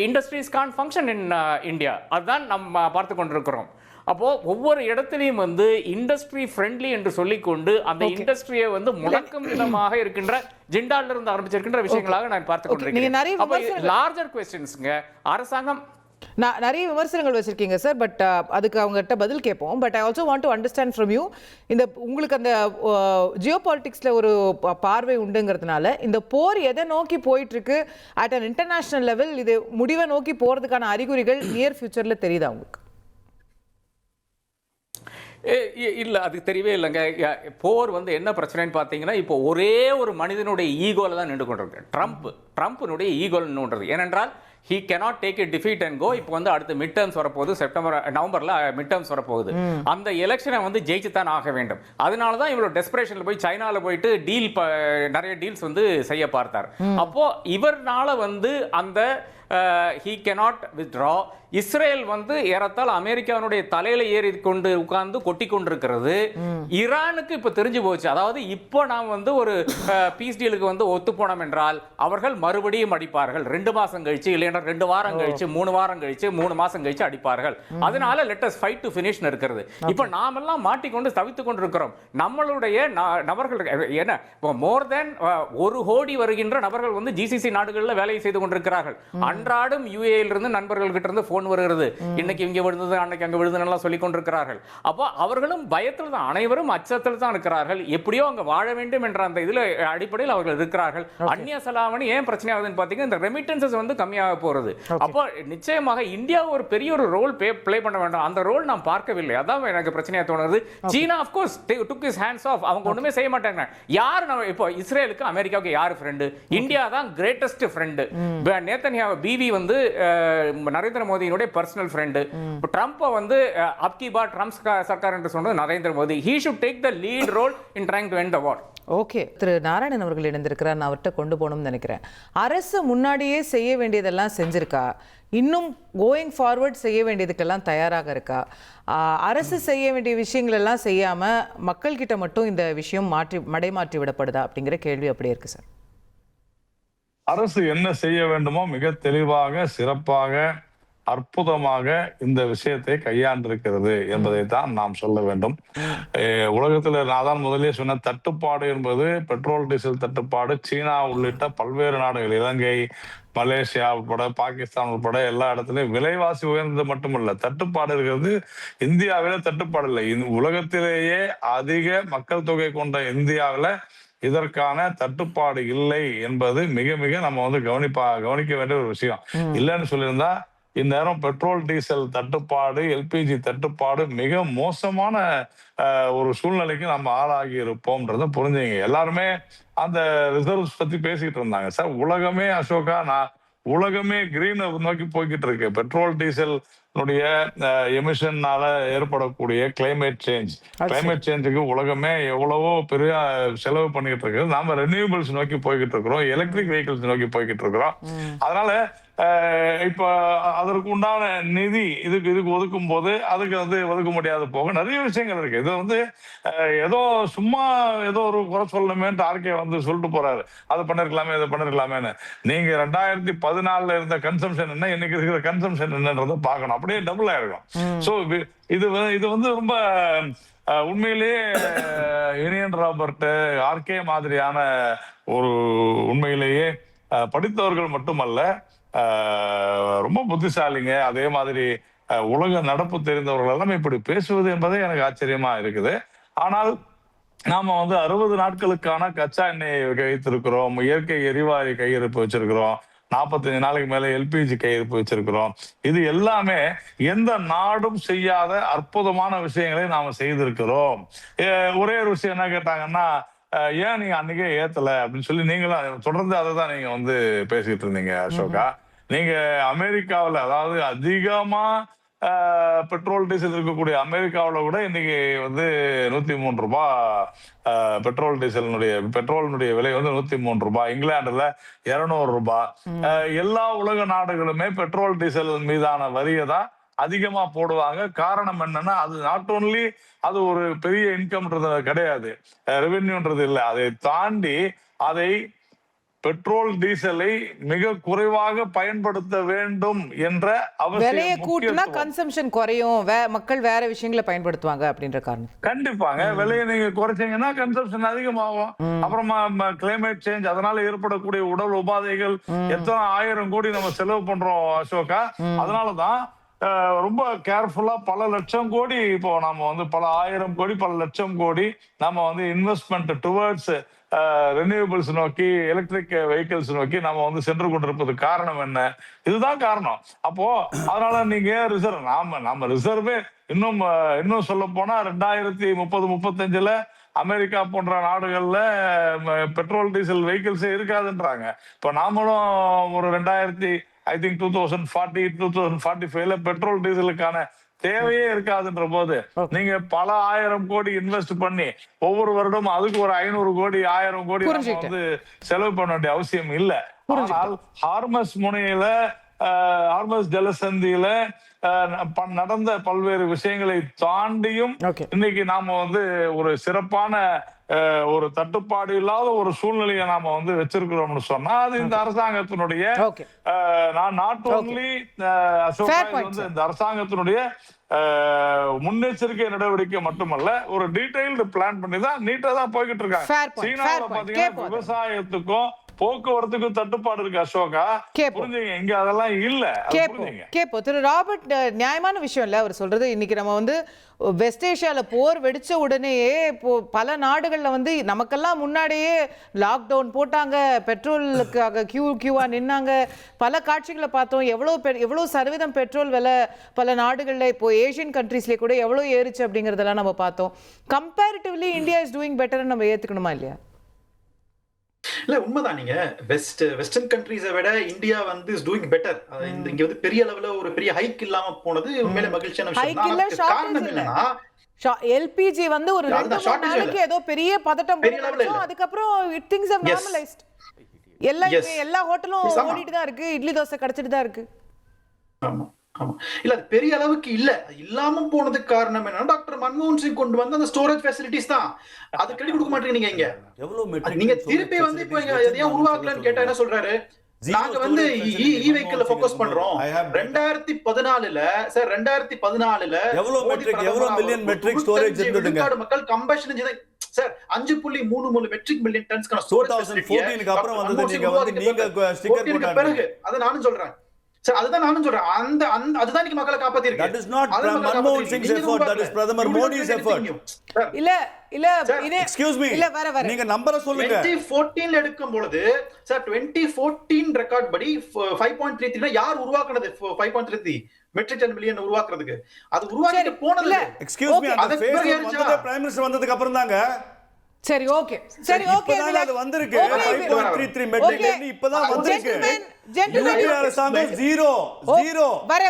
industries can't function in India. அதுதான் நம்ம பார்த்து கொண்டிருக்கிறோம். அப்போ ஒவ்வொரு இடத்திலையும் வந்து இண்டஸ்ட்ரி ஃப்ரெண்ட்லி என்று சொல்லிக்கொண்டு அந்த இண்டஸ்ட்ரியை வந்து முடக்கும் விதமாக இருக்கின்ற ஜெண்டால இருந்து ஆரம்பிச்சிருக்கின்ற விஷயங்களாக நான் பார்த்து கொண்டிருக்கிறேன். அப்போ லார்ஜர் குவெஸ்டன்ஸ்ங்க, அரசாங்கம் நிறைய விமர்சனங்கள் வச்சிருக்கீங்க சார். பட் அதுக்கு அவங்ககிட்ட பதில் கேட்போம். But I also want to understand from you, இந்த உங்களுக்கு அந்த ஜியோ பாலிட்டிக்ஸில் ஒரு பார்வை உண்டுங்கிறதுனால இந்த போர் எதை நோக்கி போயிட்டு இருக்கு அட் அன் இன்டர்நேஷனல் லெவல், இது முடிவை நோக்கி போறதுக்கான அறிகுறிகள் நியர் ஃபியூச்சர்ல தெரியுதா உங்களுக்கு? இல்லை, அது தெரியவே இல்லைங்க. போர் வந்து என்ன பிரச்சனைன்னு பார்த்தீங்கன்னா, இப்போ ஒரே ஒரு மனிதனுடைய ஈகோல தான் நின்று கொண்டிருக்கு. ட்ரம்ப்னுடைய ஈகோல நின்றுன்றது. ஏனென்றால் he cannot take a defeat and go. இப்போ வந்து அடுத்து மிட் டர்ம்ஸ் வரப்போகுது, நவம்பர்ல மிட் டர்ம்ஸ் வரப்போகுது. அந்த எலெக்ஷனை வந்து ஜெயிச்சு தான் ஆக வேண்டும். அதனால தான் இவ்வளோ டெஸ்பரேஷன்ல போய் சைனால போயிட்டு நிறைய டீல்ஸ் வந்து செய்ய பார்த்தார். அப்போ இவர்னால வந்து அந்த he cannot withdraw. இஸ்ரேல் வந்து ஏறத்தால் அமெரிக்காவுடைய தலையில ஏறி கொண்டு உட்கார்ந்து கொட்டி கொண்டிருக்கிறது. ஈரானுக்கு இப்ப தெரிஞ்சு போச்சு. அதாவது இப்போ நாம் வந்து ஒரு பீஸ் டீலுக்கு வந்து ஒத்து போனோம் என்றால் அவர்கள் மறுபடியும் அடிப்பார்கள். 2 மாசம் கழிச்சு, இல்லைன்னா 2 வாரம் கழிச்சு, 3 வாரம் கழிச்சு, 3 மாசம் கழிச்சு அடிப்பார்கள். அதனால let us fight to finish இருக்கிறது. இப்ப நாமெல்லாம் மாட்டிக்கொண்டு தவித்துக் கொண்டிருக்கிறோம். நம்மளுடைய நபர்கள் என்ன மோர் தென் 1 கோடி வருகின்ற நபர்கள் வந்து ஜிசிசி நாடுகளில் வேலை செய்து கொண்டிருக்கிறார்கள். அன்றாடம் யுஏஇல் இருந்து நண்பர்கள் கிட்ட இருந்து போன் வருகிறது. இன்னைக்கு இங்க விழுந்தது, அன்னைக்கு அங்க விழுந்தது சொல்லிக் கொண்டிருக்கிறார்கள். அப்போ அவர்களும் பயத்தில் தான், அனைவரும் அச்சத்தில் தான் இருக்கிறார்கள். எப்படியோ அங்க வாழ வேண்டும் என்ற அந்த இதுல அடிப்படையில் அவர்கள் இருக்கிறார்கள். அந்நிய செலாவணி ஏன் பிரச்சனை ஆகுதுன்னு பாத்தீங்கன்னா, இந்த ரெமிட்டன்சஸ் வந்து கம்மியாக போறது. அப்போ நிச்சயமாக இந்தியா ஒரு பெரிய ஒரு ரோல் பிளே பண்ண வேண்டும். அந்த ரோல் நாம் பார்க்கவில்லை. அதான் எனக்கு பிரச்சனையா தோணுது. சீனா of course took his hands off. அவங்க ஒண்ணுமே செய்ய மாட்டாங்க. யார் இப்போ இஸ்ரேலுக்கு அமெரிக்காவுக்கு யார் ஃப்ரெண்டு? இந்தியா தான் கிரேட்டஸ்ட் ஃப்ரெண்டு. நேத்தன்யாஹு பிவி வந்து நரேந்திர மோடியினுடைய பர்சனல் ஃப்ரெண்டு. ட்ரம்ப் வந்து அப்கி பார் ட்ரம்ப் சர்க்கார் என்று சொன்னது Narendra Modi. he should take the lead role in trying to end the war. Okay, Thiru Narayanan அவர்கள் இணைந்திருக்கிறார். நான் அவர்கிட்ட கொண்டு போகணும்னு நினைக்கிறேன். அரசு முன்னாடியே செய்ய வேண்டியதெல்லாம் செஞ்சிருக்கா? இன்னும் கோயிங் ஃபார்வர்ட் செய்ய வேண்டியதுக்கெல்லாம் தயாராக இருக்கா? அரசு செய்ய வேண்டிய விஷயங்கள் எல்லாம் செய்யாம மக்கள்கிட்ட மட்டும் இந்த விஷயம் மடைமாற்றி விடப்படுதா அப்படிங்கிற கேள்வி அப்படியே இருக்கு சார். அரசு என்ன செய்ய வேண்டுமோ மிக தெளிவாக, சிறப்பாக, அற்புதமாக இந்த விஷயத்தை கையாண்டிருக்கிறது என்பதைத்தான் நாம் சொல்ல வேண்டும். உலகத்துல நான் தான் முதலே சொன்ன தட்டுப்பாடு என்பது பெட்ரோல் டீசல் தட்டுப்பாடு சீனா உள்ளிட்ட பல்வேறு நாடுகள், இலங்கை, மலேசியா உட்பட, பாகிஸ்தான் உட்பட எல்லா இடத்துலயும் விலைவாசி உயர்ந்தது மட்டுமல்ல, தட்டுப்பாடு இருக்கிறது. இந்தியாவில தட்டுப்பாடு இல்லை. உலகத்திலேயே அதிக மக்கள் தொகை கொண்ட இந்தியாவில இதற்கான தட்டுப்பாடு இல்லை என்பது மிக மிக நம்ம வந்து கவனிக்க வேண்டிய ஒரு விஷயம். இல்லைன்னு சொல்லியிருந்தா இந்நேரம் பெட்ரோல் டீசல் தட்டுப்பாடு, எல்பிஜி தட்டுப்பாடு மிக மோசமான ஒரு சூழ்நிலைக்கு நம்ம ஆளாகி இருப்போம்ன்றத புரிஞ்சுங்க. எல்லாருமே அந்த ரிசர்வ்ஸ் பத்தி பேசிட்டு இருந்தாங்க. சார், உலகமே அசோகா, உலகமே கிரீன் நோக்கி போய்கிட்டு இருக்கு. பெட்ரோல் டீசல் எமிஷன்னால ஏற்படக்கூடிய கிளைமேட் சேஞ்சுக்கு உலகமே எவ்வளவோ பெரிய செலவு பண்ணிட்டு இருக்கு. நாம ரெனியூபிள்ஸ் நோக்கி போய்கிட்டு இருக்கிறோம், எலக்ட்ரிக் வெஹிக்கிள்ஸ் நோக்கி போய்கிட்டு இருக்கிறோம். அதனால இப்ப அதற்கு உண்டான நிதி இதுக்கு ஒதுக்கும் போது அதுக்கு ஒதுக்க முடியாத போக நிறைய விஷயங்கள் இருக்கு. இது ஏதோ சும்மா ஏதோ ஒரு குறை சொல்லணுமேன்ட்டு ஆர்கே சொல்லிட்டு போறாரு, அதை பண்ணிருக்கலாமே இதை பண்ணிருக்கலாமேன்னு. நீங்க 2014 இருந்த கன்சம்ஷன் என்ன, இன்னைக்கு இருக்கிற கன்சம்ஷன் என்னன்றதை பார்க்கணும். அப்படியே டபுள் ஆயிருக்கும். சோ இது ரொம்ப உண்மையிலேயே யூனியன் ராபர்ட் ஆர்கே மாதிரியான ஒரு உண்மையிலேயே படித்தவர்கள் மட்டுமல்ல, ரொம்ப புத்திசாலிங்க, அதே மாதிரி உலக நடப்பு தெரிந்தவர்கள் எல்லாம் இப்படி பேசுவது என்பதே எனக்கு ஆச்சரியமா இருக்குது. ஆனால் நாம 60 நாட்களுக்கான கச்சா எண்ணெயை வைத்திருக்கிறோம், இயற்கை எரிவாயு கையிருப்பு வச்சிருக்கிறோம், 45 நாளைக்கு மேல எல்பிஜி கையிருப்பு வச்சிருக்கிறோம். இது எல்லாமே எந்த நாடும் செய்யாத அற்புதமான விஷயங்களை நாம செய்திருக்கிறோம். ஒரே ஒரு விஷயம் என்ன கேட்டாங்கன்னா, ஏன் நீங்க அன்னைக்கே ஏத்தல அப்படின்னு சொல்லி நீங்களும் தொடர்ந்து அதை தான் நீங்க பேசிட்டு இருந்தீங்க அசோகா. நீங்க அமெரிக்காவில், அதாவது அதிகமா பெட்ரோல் டீசல் இருக்கக்கூடிய அமெரிக்காவில் கூட இன்னைக்கு 103 ரூபாய் பெட்ரோலினுடைய விலை 103 ரூபாய். இங்கிலாந்துல 200 ரூபாய். எல்லா உலக நாடுகளுமே பெட்ரோல் டீசல் மீதான வரியை தான் அதிகமா போடுவாங்க. காரணம் என்னன்னா, அது நாட் ஓன்லி அது ஒரு பெரிய இன்கம்ன்றது கிடையாது, ரெவென்யூன்றது இல்லை, அதை தாண்டி அதை பெட்ரோல் டீசலை மிக குறைவாக பயன்படுத்த வேண்டும் என்ற விலையை கூட்டினா கன்சம்ஷன் குறையும், மக்கள் வேற விஷயங்களை பயன்படுத்துவாங்க அப்படின்ற காரணம். கண்டிப்பாங்க, விலையை நீங்க குறைச்சீங்கன்னா கன்சம்ஷன் அதிகமாகும். அப்புறமா கிளைமேட் சேஞ்ச், அதனால ஏற்படக்கூடிய உடல் உபாதைகள், எத்தனை 1000 கோடி நம்ம செலவு பண்றோம் அசோகா. அதனாலதான் ரொம்ப கேர்ஃபுல்லா பல லட்சம் கோடி இப்போ நாம பல 1000 கோடி பல லட்சம் கோடி நாம இன்வெஸ்ட்மெண்ட் டுவர்ட்ஸ் ரெனியூபிள்ஸ் நோக்கி, எலக்ட்ரிக் வெஹிக்கிள்ஸ் நோக்கி நாம சென்று கொண்டிருப்பது காரணம் என்ன? இதுதான் காரணம். அப்போ அதனால நீங்க ரிசர்வ் நாம ரிசர்வே இன்னும் சொல்ல போனா 2030-35 அமெரிக்கா போன்ற நாடுகள்ல பெட்ரோல் டீசல் வெஹிக்கிள்ஸே இருக்காதுன்றாங்க. இப்ப நாமளும் ஒரு 2045 பெட்ரோல் டீசலுக்கான தேவையே இருக்காதுன்ற போது நீங்க பல 1000 கோடி இன்வெஸ்ட் பண்ணி ஒவ்வொரு வருடம் அதுக்கு ஒரு 500 கோடி 1000 கோடி செலவு பண்ண வேண்டிய அவசியம் இல்ல. ஆனால் ஹார்மஸ் முனையில, ஹார்மஸ் ஜலசந்தியில நடந்த பல்வேறு விஷயங்களை தாண்டியும் இன்னைக்கு நாம ஒரு சிறப்பான ஒரு தட்டுப்பாடு இல்லாத ஒரு சூழ்நிலையை நாம வச்சிருக்கிறோம்னு சொன்னா, அது இந்த அரசாங்கத்தினுடைய நாட் ஓன்லி இந்த அரசாங்கத்தினுடைய முன்னெச்சரிக்கை நடவடிக்கை மட்டுமல்ல, ஒரு டீடைல்டு பிளான் பண்ணி தான் நீட்டா தான் போய்கிட்டு இருக்காங்க. சீனாவில் பாத்தீங்கன்னா விவசாயத்துக்கும் போக்குவரத்துக்கும் தட்டுப்பாடு இருக்கு அசோகா, புரிஞ்சுங்க. இங்க அதெல்லாம் இல்ல. கேப்போம் திரு ராபர்ட், நியாயமான விஷயம் இல்ல அவர் சொல்றது. இன்னைக்கு நம்ம வெஸ்ட் ஏஷியால போர் வெடிச்ச உடனேயே பல நாடுகள்ல நமக்கெல்லாம் முன்னாடியே லாக்டவுன் போட்டாங்க, பெட்ரோலுக்காக கியூவா நின்னாங்க, பல காட்சிகளை பார்த்தோம். எவ்வளவு சதவீதம் பெட்ரோல் விலை பல நாடுகள்ல, இப்போ ஏஷியன் கண்ட்ரீஸ்ல கூட எவ்வளவு ஏறிச்சு அப்படிங்கறதெல்லாம் நம்ம பார்த்தோம். Comparatively India is doing better நம்ம ஏத்துக்கணுமா இல்லையா? இல்ல, உண்மைதான். நீங்க வெஸ்டர்ன் கண்ட்ரீஸை விட இந்தியா இஸ் டூயிங் பெட்டர். இங்க பெரிய அளவுல ஒரு பெரிய ஹைக் இல்லாம போனது உண்மையில மகிழ்ச்சியான விஷயம். காரணம் என்னன்னா, எல்பிஜி ஒரு 2 நாளைக்கு ஏதோ பெரிய பதட்டம், அதுக்கப்புறம் திங்ஸ் ஹேவ் நார்மலைஸ்ட். எல்லா ஹோட்டலும் ஓடிட்டு தான் இருக்கு, இட்லி தோசை கிடைச்சிட்டு தான் இருக்கு. ஆமா ஆமா, இல்ல அது பெரிய அளவுக்கு இல்ல. இல்லாம போனதுக்கு காரணம் என்னன்னா, டாக்டர் மன்மோகன் சிங் கொண்டு வந்த அந்த ஸ்டோரேஜ் ஃபெசிலிட்டிஸ் தான். அது கிரெடிட் கொடுக்க மாட்டீங்க நீங்க. நீங்க திருப்பி இப்போ எதையா உருவாக்கலன்னு கேட்டா என்ன சொல்றாரு, நாங்க இ வெஹிக்கிள்ல ஃபோக்கஸ் பண்றோம். 2014ல சார், 2014ல எவ்வளவு மில்லியன் மெட்ரிக் ஸ்டோரேஜ் இருந்ததுங்க? மக்கள் combustion engine sir 5.33 metric million டன்ஸ்க்கான ஸ்டோரேஜ் 2014க்கு அப்புறம் வந்தது. நீங்க ஸ்டிக்கர் போட்டாங்க. பிறகு அத நானும் சொல்றேன் சார், அதுதான் நானும் சொல்றேன். அதுதான் நீங்க மக்களை காப்பாத்திருக்கு. That is not Manmohan Singh's effort, that is Pradhamar Modi's effort. இல்ல excuse me, நீங்க நம்பரை சொல்லுங்க. 2014ல எடுக்கும் பொழுது சார், 2014 ரெக்கார்ட் படி 5.33 னா யார் உருவாக்குனது? 5.33 மெட்ரிக் டன் மில்லியன் உருவாக்குறதுக்கு அது உருவாக்கிட்டு போனது. எக்ஸ்கியூஸ் மீ, அந்த ஃபேஸ் வந்தது பிரைம் மினிஸ்டர் வந்ததுக்கு அப்புறம் தாங்க. சரி ஓகே சரி ஓகே இப்பதான் அது வந்திருக்கு 5.33 மெட்ரிக் டன் இப்பதான் வந்திருக்கு. யூபி அரசாங்கம் ஜீரோ வர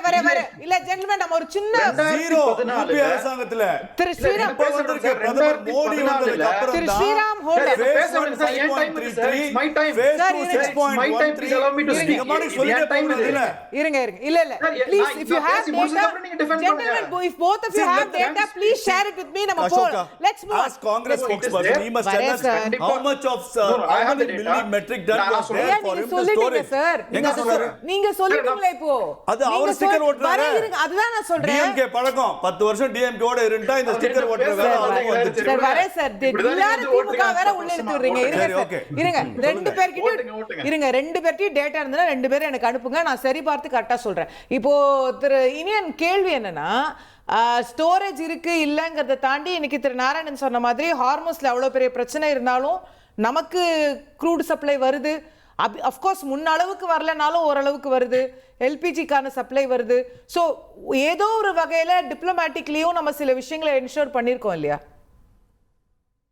இல்ல ஜென்டில்மேன் நம்ம ஒரு சின்ன ஜீரோ யூபி அரசாங்கத்துல திரு ஸ்ரீராம் இப்ப வந்திருக்கு. பிரதமர் மோடி வந்ததுக்கு அப்புறம் திரு ஸ்ரீராம் ஹோல்ட் இருங்க இல்ல please if you have data gentleman if both of you have data please share it with me. நம்ம போல் let's move. As Congress spokesperson, he must tell us how much of I have the data. metric ton was there for him to store it. நீங்க சொல்லிட்டீங்களா இப்போ? அது அவர் sticker ஓட்றாரு. அதுதான் நான் சொல்றேன். DMK பழக்கம் 10 வருஷம் டிஎம்கே ஓட இருந்தா இந்த ஸ்டிக்கர் ஓட்ற வேற ஆளுக்கு வந்துச்சு. சார் வரே சார் எல்லாரும் திமுக வேற உள்ள எடுத்துறீங்க. இருங்க ரெண்டு பேர்கிட்ட டேட்டா இருந்தா ரெண்டு பேரும் எனக்கு அனுப்புங்க. நான் சரி பார்த்து கரெக்டா சொல்றேன். இப்போ திரு இனியன் கேள்வி என்னன்னா ஸ்டோரேஜ் இருக்கு இல்லங்கிறத தாண்டி இன்னைக்கு திரு நாராயணன் சொன்ன மாதிரி ஹார்மோஸ்ல அவ்வளவு பெரிய பிரச்சனை இருந்தாலும் நமக்கு க்ரூட் சப்ளை வருது. அஃப்கோர்ஸ் முன்ன அளவுக்கு வரலனாலும் ஓரளவுக்கு வருது. எல்பிஜிக்கான சப்ளை வருது. ஸோ ஏதோ ஒரு வகையில டிப்ளமேட்டிக்லயும் நம்ம சில விஷயங்களை என்ஷோர் பண்ணியிருக்கோம் இல்லையா?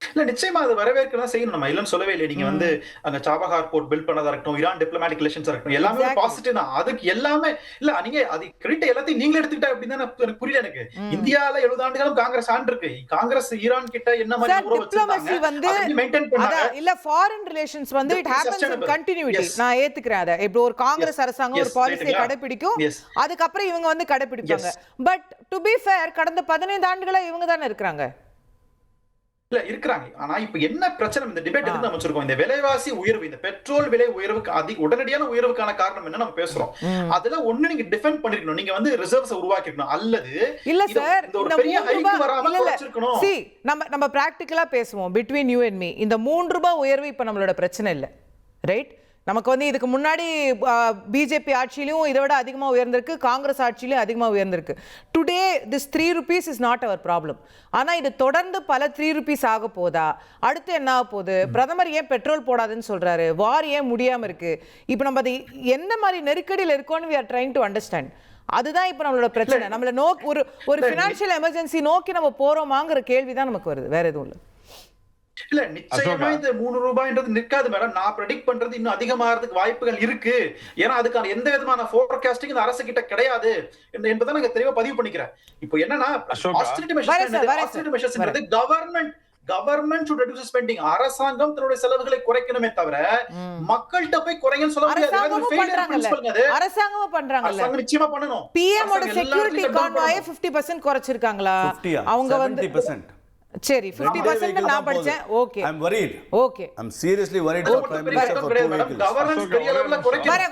இல்ல நிச்சயமா அது வரவேற்கதான் செய்யணும். நம்ம இல்லன்னு சொல்லவே இல்லை. நீங்க வந்து அங்க சாபஹார் போர்ட் பில்ட் பண்ணதா இருக்கட்டும், ஈரான் டிப்ளமேட்டிக் ரிலேஷன்ஸ் இருக்கட்டும், எல்லாமே பாசிட்டிவ் தான். அதுக்கு எல்லாமே இல்ல நீங்க அது கிரெடிட் எல்லாத்தையும் நீங்களே எடுத்துக்கிட்டா அப்படின்னு எனக்கு புரியல. எனக்கு இந்தியால 70 ஆண்டுகளும் காங்கிரஸ் ஆண்டு இருக்கு. காங்கிரஸ் ஈரான் கிட்ட என்ன மாதிரி உறவு வச்சிருக்காங்க மெயின்டைன் பண்ணாங்க. இல்ல ஃபாரின் ரிலேஷன்ஸ் வந்து இட் ஹேப்பன்ஸ் இன் கண்டினியூட்டி. நான் ஏத்துக்கிறேன் அத. இப்போ ஒரு காங்கிரஸ் அரசாங்கம் ஒரு பாலிசியை கடைபிடிக்கும், அதுக்கு அப்புறம் இவங்க வந்து கடைபிடிப்பாங்க. பட் டு பி ஃபேர் கடந்த 15 ஆண்டுகளா இவங்க தானே இருக்காங்க. இல்ல இருக்கிறாங்க. ஆனா இப்ப என்ன பிரச்சனை இந்த டிபேட் எடுத்து நம்ம வச்சிருக்கோம். இந்த விலைவாசி உயர்வு, இந்த பெட்ரோல் விலை உயர்வுக்கு உடனடியான உயர்வுக்கான காரணம் என்ன நம்ம பேசுறோம். அதுல ஒண்ணு நீங்க டிஃபெண்ட் பண்ணிருக்கணும். நீங்க வந்து ரிசர்வ்ஸ் உருவாக்கிக்கணும். அல்லது இல்ல சார் இந்த ஒரு பெரிய ஹைக் வராம குறைச்சிருக்கணும். see நம்ம பிராக்டிகலா பேசுவோம் between you and me. இந்த 3 ரூபாய் உயர்வு இப்ப நம்மளோட பிரச்சனை இல்ல. ரைட்? நமக்கு வந்து இதுக்கு முன்னாடி பிஜேபி ஆட்சியிலும் இதை விட அதிகமாக உயர்ந்திருக்கு, காங்கிரஸ் ஆட்சியிலும் அதிகமாக உயர்ந்திருக்கு. Today this 3 rupees is not our problem. ஆனால் இது தொடர்ந்து பல 3 rupees ஆக போதா? அடுத்து என்ன ஆக போகுது? பிரதமர் ஏன் பெட்ரோல் போடாதுன்னு சொல்றாரு? வார் ஏன் முடியாமல் இருக்கு? இப்போ நம்ம அது என்ன மாதிரி நெருக்கடியில் இருக்கோன்னு we are trying to understand. அதுதான் இப்போ நம்மளோட பிரச்சனை. நம்மள ஒரு ஃபினான்ஷியல் எமர்ஜென்சி நோக்கி நம்ம போறோமாங்கிற கேள்வி தான் நமக்கு வருது, வேற எதுவும் இல்லை. இல்ல நிச்சயமா இந்த 3 ரூபாய்ன்றது நிற்காது மேடம். நான் ப்ரெடிக்ட் பண்றது இன்னும் அதிகமாகிறதுக்கு வாய்ப்புகள் இருக்கு. ஏன்னா அதுக்கான எந்த விதமான ஃபோர்காஸ்டிங் இந்த அரசு கிட்ட கிடையாது என்பதை நான் தெளிவா பதிவு பண்ணிக்கிறேன். இப்போ என்னன்னா ஆஸ்டரிட்டி மெஷர்ஸ்ன்றது கவர்மெண்ட் should reduce spending. அரசாங்கம் தன்னுடைய செலவுகளை குறைக்கணுமே தவிர மக்கள்கிட்ட போய் குறைங்கன்னு சொல்ல முடியாது. அரசாங்கமும் பண்றாங்கல்ல, நிச்சயமா பண்ணணும். பிஎம் ஓட செக்யூரிட்டி கான்வாய் 50% குறைச்சிருக்காங்களா? அவங்க வந்து 70%. சரி 50% நான் படிச்சேன். Okay I'm worried. Okay I'm seriously worried for prime minister for 2 vehicles. Governance பெரிய லெவல்ல குறைக்க வர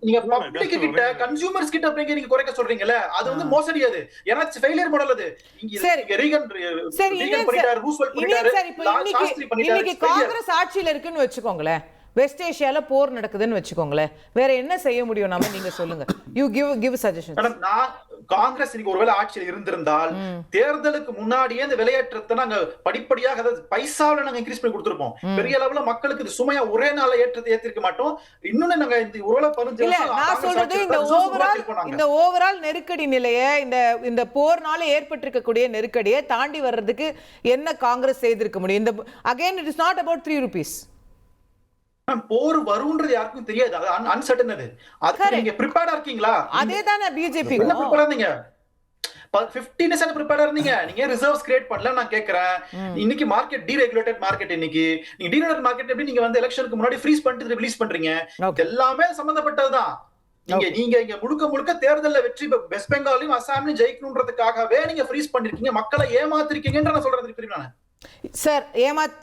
நீங்க பப்ளிக் கிட்ட கன்சூமர்ஸ் கிட்ட அப்படிங்க நீங்க குறைக்க சொல்றீங்கல, அது வந்து மோசடி. அது ஏன்னா ஃபெயிலியர் மாடல். அது இங்க ரீகன் பண்ணிட்டாரு, ரூஸ்வெல்ட் பண்ணிட்டாரு, சாஸ்திரி பண்ணிட்டாரு. இன்னைக்கு காங்கிரஸ் ஆட்சியில இருக்குன்னு வெச்சுக்கோங்களேன், வெஸ்ட் ஏஷியால போர் நடக்குதுன்னு வெச்சுக்கோங்களேன், வேற என்ன செய்ய முடியும் நாம? நீங்க சொல்லுங்க. You give suggestions. மேடம், நான் காங்கிரஸ் இன்னைக்கு ஒருவேளை ஆட்சியில் இருந்திருந்தால் தேர்தலுக்கு முன்னாடியே இந்த விலையேற்றத்தை நாங்க படிப்படியாக, அதாவது பைசாவில நாங்க இன்க்ரீஸ் பண்ணி கொடுத்திருப்போம். பெரிய அளவுல மக்களுக்கு இது சுமையா ஒரே நாள்ல ஏற்றத்தை ஏத்திருக்க மாட்டோம். இன்னொன்னு நாங்க இந்த ஒருவேளை 15 வருஷம் நான் சொல்றது இந்த ஓவரால் நெருக்கடி நிலையை, இந்த போர்னால ஏற்பட்டிருக்கக்கூடிய நெருக்கடியை தாண்டி வர்றதுக்கு என்ன காங்கிரஸ் செய்திருக்க முடியும்? இந்த again it is not about 3 rupees. போர் வரும்ன்றது யாருக்கும் தெரியாது. அது அன்சர்டன். அது நீங்க ப்ரிப்பேர்டா இருக்கீங்களா? அதேதானே பிஜேபி என்ன ப்ரிப்பேர்டா இருந்தீங்க? 15% ப்ரிப்பேர்டா இருந்தீங்க. நீங்க ரிசர்வ்ஸ் கிரியேட் பண்ணல. நான் கேக்குறேன், இன்னைக்கு மார்க்கெட் டீரெகுலேட்டட் மார்க்கெட். இன்னைக்கு நீங்க டீரெகுலேட்டட் மார்க்கெட் எப்படி நீங்க வந்து எலெக்ஷனுக்கு முன்னாடி ஃப்ரீஸ் பண்ணிட்டு ரிலீஸ் பண்றீங்க? எல்லாமே சம்பந்தப்பட்டதுதான். நீங்க இங்க முழுக்க தேர்தல்ல வெற்றி வெஸ்ட் பெங்காலையும் அசாம்லயும் ஜெயிக்கணும்ன்றதுக்காகவே நீங்க ஃப்ரீஸ் பண்ணிருக்கீங்க. மக்களை ஏமாத்திருக்கீங்கன்ற நான் சொல்றேன். தெரியுமா சார்?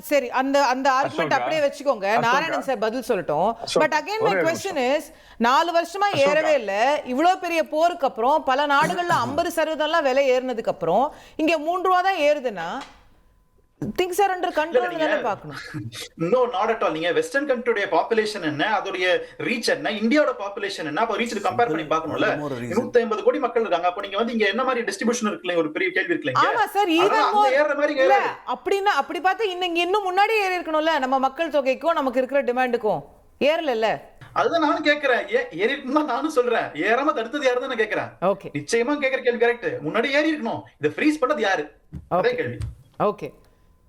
சரி, அந்த ஆர்குமெண்ட் அப்படியே வச்சுக்கோங்க. நாராயணன் சார் பதில் சொல்லட்டும். But again my question is, 4 வருஷமா ஏறவே இல்ல. இவ்வளவு பெரிய போருக்கு அப்புறம் பல நாடுகள்ல 50% எல்லாம் விலை ஏறினதுக்கு அப்புறம் இங்க 3 ரூபாய் தான் ஏறுதுன்னா things are under control னு பார்க்கணும். No, not at all. நீங்க வெஸ்டர்ன் கண்ட்ரியோட பாப்புலேஷன் என்ன, அதோட ரீச் என்ன, இந்தியாவோட பாப்புலேஷன் என்ன, அப்ப ரீச் கம்பேர் பண்ணி பார்க்கணும்ல. 150 கோடி மக்கள் இருக்காங்க. அப்ப நீங்க வந்து இங்க என்ன மாதிரி டிஸ்ட்ரிபியூஷன் இருக்குல, ஒரு பெரிய கேள்வி இருக்குல. ஆமா சார், ஈவன் ஏற மாதிரி இல்ல. அப்படினா அப்படி பார்த்தா இன்னும் முன்னாடி ஏறி இருக்கணும்ல. நம்ம மக்கள் தொகைக்கும் நமக்கு இருக்கிற டிமாண்டுக்கும் ஏறல. அதுதான் நானும் கேக்குறேன். ஏறி இருக்குமா நானும் சொல்றேன். ஏறாம தடுத்தது யாரு தான் நான் கேக்குறேன். ஓகே, நிச்சயமா கேக்குற கேள்வி கரெக்ட். முன்னாடி ஏறி இருக்கணும். இத ஃப்ரீஸ் பண்ணது யாரு? அதே கேள்வி. ஓகே,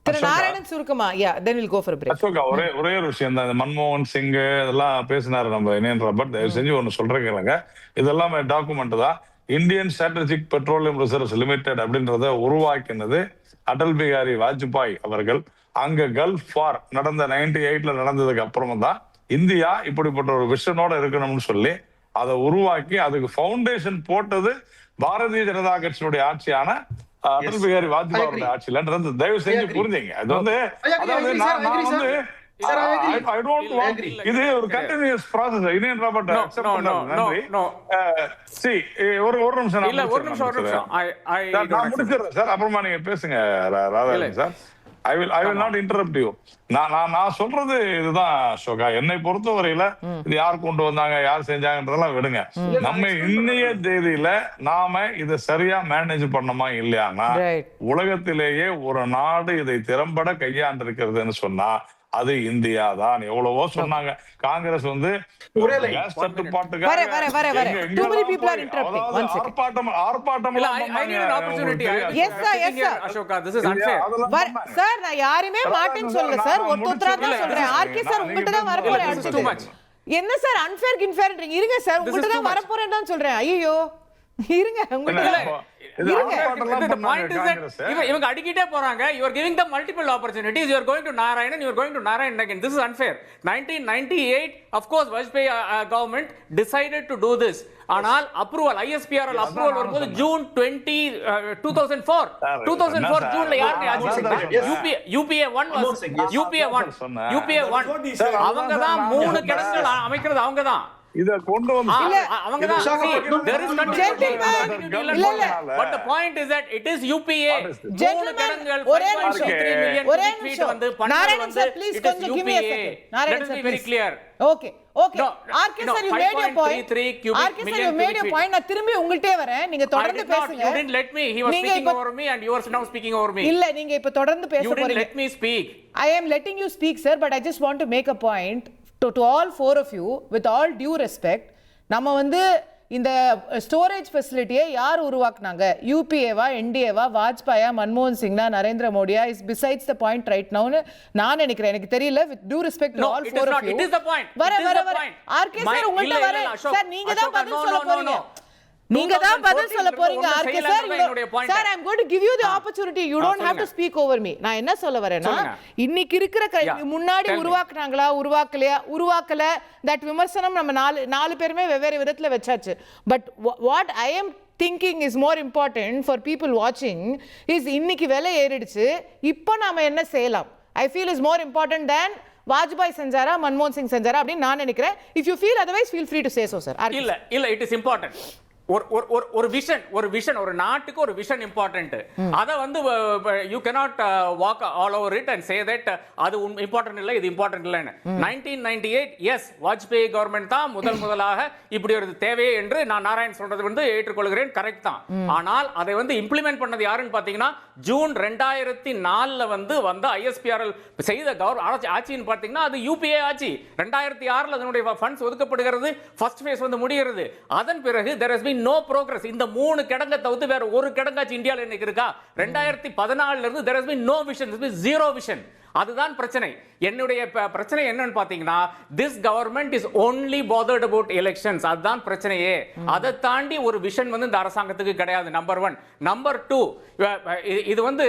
திரு நாராயணன் சுருக்கமா then we'll go for a break. Ashoka, ஒரே ஒரு விஷயம் தான். இந்த மன்மோகன் சிங் இதெல்லாம் பேசினாரு நம்ம இணையன் ராபர்ட். தயவு செஞ்சு ஒண்ணு சொல்றேன் கேளுங்க. இதெல்லாம் டாக்குமெண்ட் தான். Indian strategic petroleum reserves limited அப்படின்றத உருவாக்கினது அடல் பிகாரி வாஜ்பாய் அவர்கள். அங்க கல்ஃப் வார் நடந்த 98ல நடந்ததுக்கு அப்புறமா தான் இந்தியா இப்படிப்பட்ட ஒரு விஷனோட இருக்கணும்னு சொல்லி அதை உருவாக்கி அதுக்கு ஃபவுண்டேஷன் போட்டது பாரதிய ஜனதா கட்சியினுடைய ஆட்சியான அடல் பிகாரி வாஜ்பாயோட ஆட்சியில. தயவு செஞ்சு புரிஞ்சுங்க. அது வந்து அதாவது நான் வந்து I don't want இது ஒரு continuous process. Indian Robert accept பண்ணாரு. நன்றி. See, ஒரு நிமிஷம் இல்ல ஒரு நிமிஷம் நான் முடிச்சிடுறேன் சார். அப்புறமா நீங்க பேசுங்க Radhakrishnan sir. I will not interrupt you. நான் சொல்றது இதுதான் அசோகா. என்னை பொறுத்தவரையில இது யார் கொண்டு வந்தாங்க, யார் செஞ்சாங்கன்றதெல்லாம் விடுங்க. நம்ம இன்னைய தேதியில நாம இதை சரியா மேனேஜ் பண்ணோமா இல்லையானா, உலகத்திலேயே ஒரு நாடு இதை திறம்பட கையாண்டிருக்கிறதுன்னு சொன்னா அது இந்தியா தான். எவ்வளவோ சொன்னாங்க. காங்கிரஸ் வந்து என்ன சார் அன்ஃபேர் கின்ஃபேர்ன்றீங்க? இருங்க சார், உங்கள்ட்ட தான் வரப்போறேன்னு தான் சொல்றேன். ஐயோ இருங்க, இவங்க அடிக்கிட்டே போறாங்க. you are giving them multiple opportunities. you are going to Narayanan, you are going to Narayanan again. This is unfair. 1998 of course Vajpayee government decided to do this. ஆனால் அப்ரூவல் ISPRL அப்ரூவல் வரும்போது June 2004 ஜூன்ல யாருங்க ஆட்சி? UPA 1 அவங்க தான் 3 கிடங்குகள் அமைக்கிறது. அவங்க தான் இத கொண்டு வந்து அவங்க தான். there is but the point is that it is UPA. ஒரே நிமிஷம் வந்து நாராயணன் சார் ப்ளீஸ் கொஞ்சம் give me a second. Narayanan sir very clear. okay RK sir, you made your point. RK sir, you made your point. நான் திரும்பி உங்கள்ட்டே வரேன். நீங்க தொடர்ந்து பேசுங்க. You didn't let me. He was speaking over me and you are now speaking over me. இல்ல, நீங்க இப்ப தொடர்ந்து பேச போறீங்க. You didn't let me speak. I am letting you speak sir, but I just want to make a point to all four of you, with all due respect. நம்ம வந்து இந்த storage ஃபெசிலிட்டியை யார் உருவாக்குனாங்க? யூபிஏவா, என்டிஏவா, வாஜ்பாயா, மன்மோகன் சிங்னா, நரேந்திர மோடியா? Is besides the point right நவுன்னு நான் நினைக்கிறேன். எனக்கு தெரியல. With due respect to all four of you. வர ஆர்கே சார் உங்கள்ட்ட வர சார், நீங்க தான் பதில் சொல்ல போறீங்க. நீங்க தான் பதில் சொல்ல போறீங்க RK sir. Sir, I am going to give you the opportunity. You don't have to speak over me. நான் என்ன சொல்ல வரேன்னா, இன்னைக்கு இருக்கிற முன்னாடி உருவாக்குனாங்களா, உருவாக்கல, தட் விமர்சனம் நம்ம நாலு பேருமே வெவ்வேறு விதத்துல வச்சாச்சு. But what I am thinking is more important for people watching is இன்னைக்கு விலை ஏறிடுச்சு, இப்போ நாம என்ன செய்யலாம்? I feel is more important than Vajpayee செஞ்சாரா, மன்மோகன் சிங் செஞ்சாரா அப்படின்னு நான் நினைக்கிறேன். If you feel otherwise, feel free to say so, sir. இல்ல it is important. ஒரு விஷன் ஒரு நாட்டுக்கு ஒரு விஷன் இம்பார்ட்டன்ட். அத வந்து you cannot walk all over it and say that அது இம்பார்ட்டன்ட் இல்ல, இது இம்பார்ட்டன்ட் இல்லன்னு. 1998 எஸ் வாஜ்பாய் கவர்மெண்ட் தான் முதலாக இப்படி ஒரு தேவையே என்று நான் நாராயண் சொல்றது வந்து ஏற்றுக்கொள்கிறேன். கரெக்ட் தான். ஆனால் அதை வந்து இம்ப்ளிமெண்ட் பண்ணது யாருன்னு பாத்தீங்கன்னா ஜூன் 2004ல வந்து ISPRL செய்த ஆட்சின்னு பாத்தீங்கன்னா அது UPA ஆட்சி. 2006ல அதனுடைய ஃபண்ட்ஸ் ஒதுக்கப்படுகிறது. ஃபர்ஸ்ட் ஃபேஸ் வந்து முடிகிறது. அதன் பிறகு there has been no progress. இந்த 3 கிடங்க தவிர்த்து வேற ஒரு கிடங்காச்சு இந்தியால இன்னைக்கு இருக்கா? 2014ல இருந்து there has been no vision, there has been zero vision. அதுதான் பிரச்சனை. என்னுடைய பிரச்சனை என்னன்னு பாத்தீங்கன்னா, this government is only bothered about elections. அதுதான் பிரச்சனையே. அதை தாண்டி ஒரு விஷன் வந்து இந்த அரசாங்கத்துக்கு கிடையாது. நம்பர் 1. நம்பர் 2, இது வந்து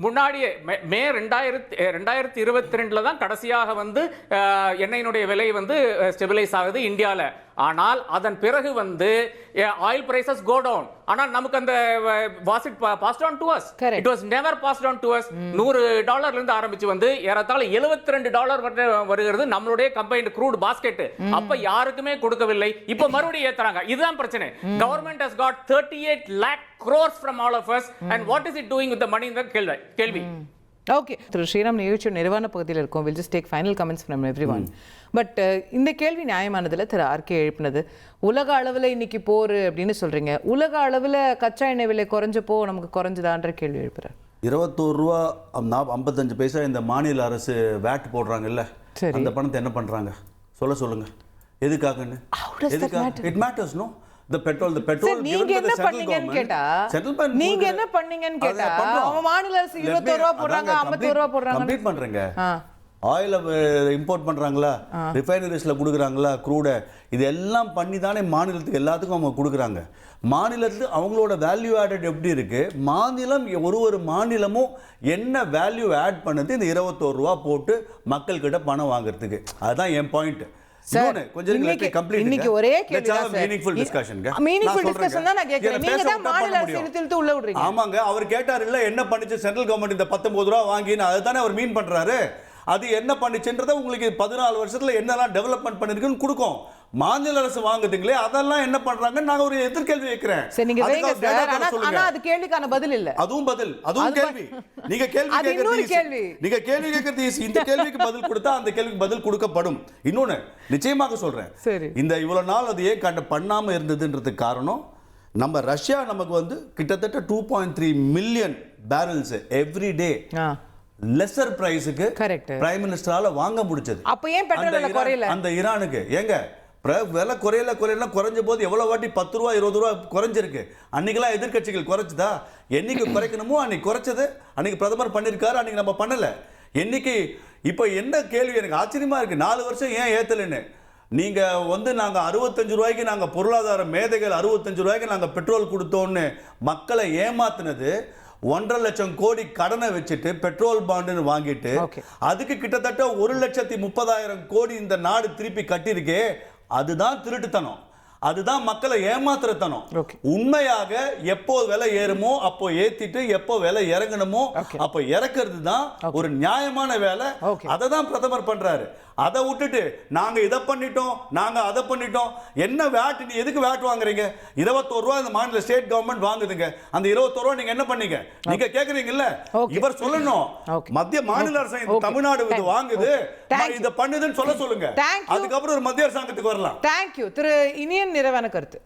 முன்னாடியே மே 2022ல தான் கடைசியாக வந்து எண்ணெயினுடைய விலை வந்து ஸ்டெபிலைஸ் ஆகுது இந்தியால. ஆனால் அதன் பிறகு வந்து ஆயில் பிரைசஸ் கோ டவுன். ஆனால் நமக்கு அந்த was it passed on to us? It was never passed on to us. $100 இருந்து ஆரம்பிச்சு வந்து ஏறத்தாழ $72 வருகிறது நம்மளுடைய கம்பைன்ட் க்ரூட் பாஸ்கெட். அப்ப யாருக்குமே கொடுக்கவில்லை. இப்ப மறுபடியும் ஏத்துறாங்க. இதுதான் பிரச்சனை. Government has got 38 lakh crores from all of us, and what is it doing with the money in the கேள்வி. ஓகே திரு ஸ்ரீராம், நிகழ்ச்சியோட நிறைவான பகுதியில் இருக்கும். Will just take final comments from everyone. But இந்த கேள்வி நியாயமானதில் திரு ஆர்கே எழுப்பினது, உலக அளவில் இன்னைக்கு போர் அப்படின்னு சொல்றீங்க, உலக அளவில் கச்சா எண்ணெய் விலை குறைஞ்சப்போ நமக்கு குறைஞ்சதான்ற கேள்வி எழுப்புறாரு. 21 ரூபா 55 பைசா இந்த மாநில அரசு வேட் போடுறாங்கல்ல, அந்த பணத்தை என்ன பண்றாங்க சொல்லுங்க. எதுக்காகன்னு? It matters. No, the petrol sir, நீங்க என்ன பண்ணீங்கன்னு கேட்டா நீங்க என்ன பண்ணீங்கன்னு கேட்டா அவங்க மாநில அரசு 21 ரூபாய் போடுறாங்க, 51 ரூபாய் போடுறாங்க. கம்ப்ளீட் பண்றேங்க. ஆயில இம்போர்ட் பண்றாங்களா, ரிஃபைனரிஸ்ல கொடுக்குறாங்களா, க்ரூட, இது எல்லாம் பண்ணி தானே மாநிலத்துக்கு எல்லாத்துக்கும் அவங்க கொடுக்குறாங்க. மாநிலத்துக்கு அவங்களோட வேல்யூ ஆடட் எப்படி இருக்கு, மாநிலம் ஒரு மாநிலமும் என்ன வேல்யூ ஆட் பண்ணுது இந்த 21 ரூபா போட்டு மக்கள் கிட்ட பணம் வாங்குறதுக்கு. அதுதான் என் பாயிண்ட். இன்னைக்கு ஒரே கேள்வி தான் சார். மீனிங்ஃபுல் டிஸ்கஷன் தான் நான் கேக்குறேன். நீங்க தான் மாநில அரசு இழுத்து உள்ள விடுறீங்க. ஆமாங்க, அவர் கேட்டார் இல்ல என்ன பண்ணுச்சு சென்ட்ரல் கவர்மெண்ட் இந்த 19 ரூபா வாங்கின்னு, அதுதானே அவர் மீன் பண்றாரு. அது என்ன பண்ணுச்சுன்றத உங்களுக்கு 14 வருஷத்துல என்னெல்லாம் டெவலப்மெண்ட் பண்ணிருக்குன்னு கொடுக்கும். மாநில அரசு வாங்குதுங்களே அதெல்லாம் என்ன பண்றாங்க, நாங்க ஒரு எதிர்கேள்வி வைக்கிறேன். சரி, நீங்க வைங்க சார். ஆனா அது கேள்விக்கான பதில் இல்ல. அதுவும் பதில், அதுவும் கேள்வி. நீங்க கேள்வி கேக்குறது, நீங்க கேள்வி கேக்குறது இந்த கேள்விக்கு பதில் கொடுத்தா அந்த கேள்விக்கு பதில் கொடுக்கப்படும். இன்னொன்னு நிச்சயமாக சொல்றேன், இந்த இவ்வளவு நாள் அது ஏன் பண்ணாம இருந்ததுன்றதுக்கு காரணம், நம்ம ரஷ்யா நமக்கு வந்து கிட்டத்தட்ட 2.3 million barrels every day lesser பிரைஸுக்கு பிரைம் மினிஸ்டரால வாங்க முடிச்சது. அப்ப ஏன் பெட்ரோல் குறையல? அந்த ஈரானுக்கு ஏங்க விலை குறையல குறைஞ்ச போது எவ்வளவு வாட்டி 10 ரூபா 20 ரூபா குறைஞ்சிருக்கு. அன்னைக்கெல்லாம் எதிர்கட்சிகள் குறைச்சுதா? என்னைக்கு குறைக்கணுமோ அன்னைக்கு குறைச்சது, அன்னைக்கு பிரதமர் பண்ணிருக்காரு, அன்னைக்கு நம்ம பண்ணல. என்னைக்கு இப்ப என்ன கேள்வி எனக்கு ஆச்சரியமா இருக்கு, 4 வருஷம் ஏன் ஏத்தலன்னு. நீங்க வந்து நாங்க 65 ரூபாய்க்கு நாங்க பொருளாதார மேதைகள் 65 ரூபாய்க்கு நாங்க பெட்ரோல் கொடுத்தோம்னு மக்களை ஏமாத்தினது 1.5 லட்சம் கோடி கடனை வச்சுட்டு பெட்ரோல் பாண்டுன்னு வாங்கிட்டு அதுக்கு கிட்டத்தட்ட 1,30,000 கோடி இந்த நாடு திருப்பி கட்டியிருக்கே. அதுதான் திருட்டுத்தனம், அதுதான் மக்களை ஏமாத்துறத்தனம். உண்மையாக எப்போ விலை ஏறுமோ அப்போ ஏத்திட்டு எப்போ விலை இறங்கணுமோ அப்போ இறக்குறது தான் ஒரு நியாயமான வேலை. அதை தான் பிரதமர் பண்றாரு. அதை விட்டுட்டு நாங்க இதை பண்ணிட்டோம் நாங்க அதை பண்ணிட்டோம். என்ன வேட், நீ எதுக்கு வேட் வாங்குறீங்க? 21 ரூபா இந்த மாநில ஸ்டேட் கவர்மெண்ட் வாங்குதுங்க. அந்த 21 ரூபா நீங்க என்ன பண்ணீங்க? நீங்க கேக்குறீங்கல்ல, இவர் சொல்லணும் மத்திய மாநில அரசு தமிழ்நாடு இது வாங்குது இதை பண்ணுதுன்னு சொல்லுங்க. அதுக்கப்புறம் ஒரு மத்திய அரசாங்கத்துக்கு வரலாம். தேங்க்யூ. திரு இனியன் நிறைவான கருத்து.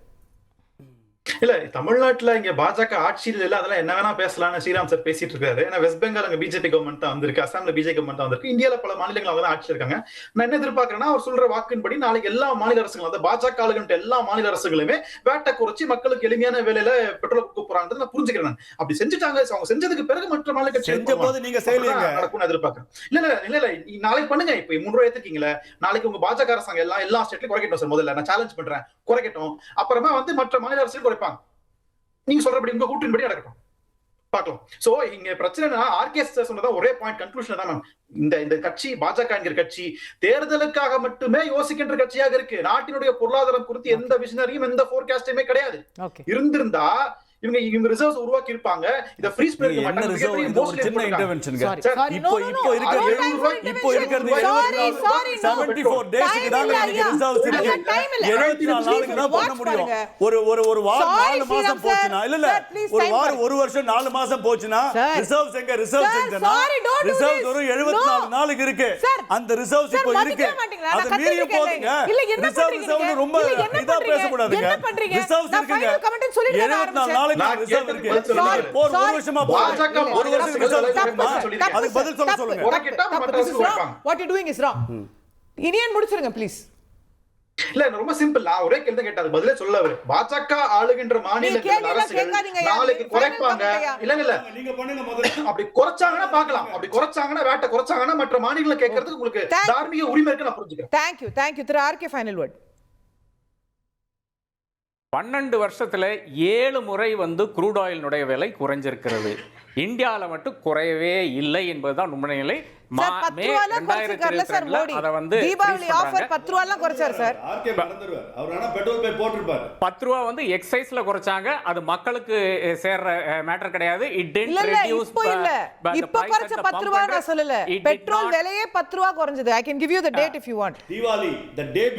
இல்ல, தமிழ்நாட்டுல இங்க பாஜக ஆட்சியில் இல்ல, அதெல்லாம் என்ன வேணா பேசலாம்னு ஸ்ரீராம் சார் பேசிட்டு இருக்காரு. ஏன்னா வெஸ்ட் பெங்கால் அங்க பிஜேபி கவர்மெண்ட் தான் வந்திருக்கு, அசாம்ல பிஜேபி கவர்மெண்ட் தான் வந்திருக்கு, இந்தியால பல மாநிலங்கள் அவங்க தான் ஆட்சி இருக்காங்க. நான் என்ன எதிர்பார்க்கறேன்னா, அவர் சொல்ற வாக்கின்படி நாளைக்கு எல்லா மாநில அரசுகளும், அந்த பாஜக ஆளுகின்ற எல்லா மாநில அரசுகளுமே வேட்டை குறைச்சி மக்களுக்கு எளிமையான வேலையில பெட்ரோல் கொடுக்க போறாங்கன்னு நான் புரிஞ்சுக்கிறேன். அப்படி செஞ்சுட்டாங்க, அவங்க செஞ்சதுக்கு பிறகு மற்ற மாநில கட்சி நீங்க நடக்கும்னு எதிர்பார்க்கறேன். இல்ல நாளைக்கு பண்ணுங்க. இப்ப 3 ரூபாய் ஏத்துக்கீங்களா, நாளைக்கு உங்க பாஜக அரசாங்கம் எல்லா ஸ்டேட்லயும் குறைக்கட்டும் சார். முதல்ல நான் சேலஞ்ச் பண்றேன், குறைக்கட்டும். அப்புறமா வந்து மற்ற மாநில அரசுகள் குறைப்பாங்க. நீங்க சொல்றபடி உங்க கூட்டின்படி நடக்கட்டும், பார்க்கலாம். சோ இங்க பிரச்சனை ஆர்கேஎஸ் சொன்னதா ஒரே பாயிண்ட் கன்க்ளூஷன் தான். இந்த கட்சி பாஜக என்கிற கட்சி தேர்தலுக்காக மட்டுமே யோசிக்கின்ற கட்சியாக இருக்கு. நாட்டினுடைய பொருளாதாரம் குறித்து எந்த விஷனரியும் எந்த ஃபோர்காஸ்டுமே கிடையாது. இருந்திருந்தா இவங்க ரிசர்வ்ஸ் உருவாக்கி இருப்பாங்க. இத ஃப்ரீஸ் பண்ணிக்க மாட்டாங்க. ஒரு சின்ன இன்டர்வென்ஷன்ங்க. இப்போ இருக்கிறது 74 டேஸ்க்கு தான் நீங்க ரிசர்வ்ஸ் இருக்கு. 74 நாளுக்கு தான் பண்ண முடியும். ஒரு வாரம் 4 மாசம் போச்சுனா இல்ல ஒரு வாரம் ஒரு வருஷம் 4 மாசம் போச்சுனா ரிசர்வ்ஸ் எங்க? ரிசர்வ்ஸ் எங்கனா ரிசர்வ்ஸ் ஒரு 74 நாளுக்கு இருக்கு. அந்த ரிசர்வ்ஸ் இப்போ இருக்கு. அது மீறிய போதுங்க. ரிசர்வ்ஸ் ரொம்ப இதா பேச கூடாதுங்க. ரிசர்வ்ஸ் இருக்குங்க. 74 நாளுக்கு ரிசர்வ் இருக்கு. ஒரு வருஷமா ஒரு வருஷம் ரிசர்வ் அதுக்கு பதில் சொல்லுங்க. What you doing is wrong. Iniyan முடிச்சிருங்க ப்ளீஸ். இல்ல ரொம்ப சிம்பிள். நான் ஒரே கேள்வி கேட்டா அது பதிலே சொல்ல அவரு. பாஜக ஆளுகின்ற மாநிலங்கள் அரசுகள் நாளைக்கு குறைப்பாங்க. இல்ல நீங்க பண்ணுங்க முதல்ல. அப்படி குறைச்சாங்கன்னா பார்க்கலாம். அப்படி குறைச்சாங்கன்னா வேட்டை குறைச்சாங்கன்னா மற்ற மாநிலங்களை கேட்கறதுக்கு உங்களுக்கு தார்மீக உரிமை இருக்கு. நான் புரிஞ்சுக்கிறேன். தேங்க்யூ. திரு ஆர்கே ஃபைனல் வேர்ட். 12 வருஷத்துல 7 முறை வந்து க்ரூட் ஆயிலினுடைய விலை குறைஞ்சிருக்கிறது. இந்தியாவில் மட்டும் குறையவே இல்லை என்பதுதான் உண்மை நிலை. தீபாவளி ஆஃபர் 10 ரூபாய்லாம் குறைச்சார் சார். அவர் ஆனா பெட்ரோல் பே போட்டுருப்பாரு. 10 ரூபாய் வந்து எக்ஸைஸ்ல குறைச்சாங்க. அது மக்களுக்கு சேர்ற மேட்டர் கிடையாது. It did reduce. இப்ப குறைச்ச 10 ரூபாய் நான் சொல்லல. பெட்ரோல் விலையே 10 ரூபாய் குறைஞ்சது. I can give you the date if you want.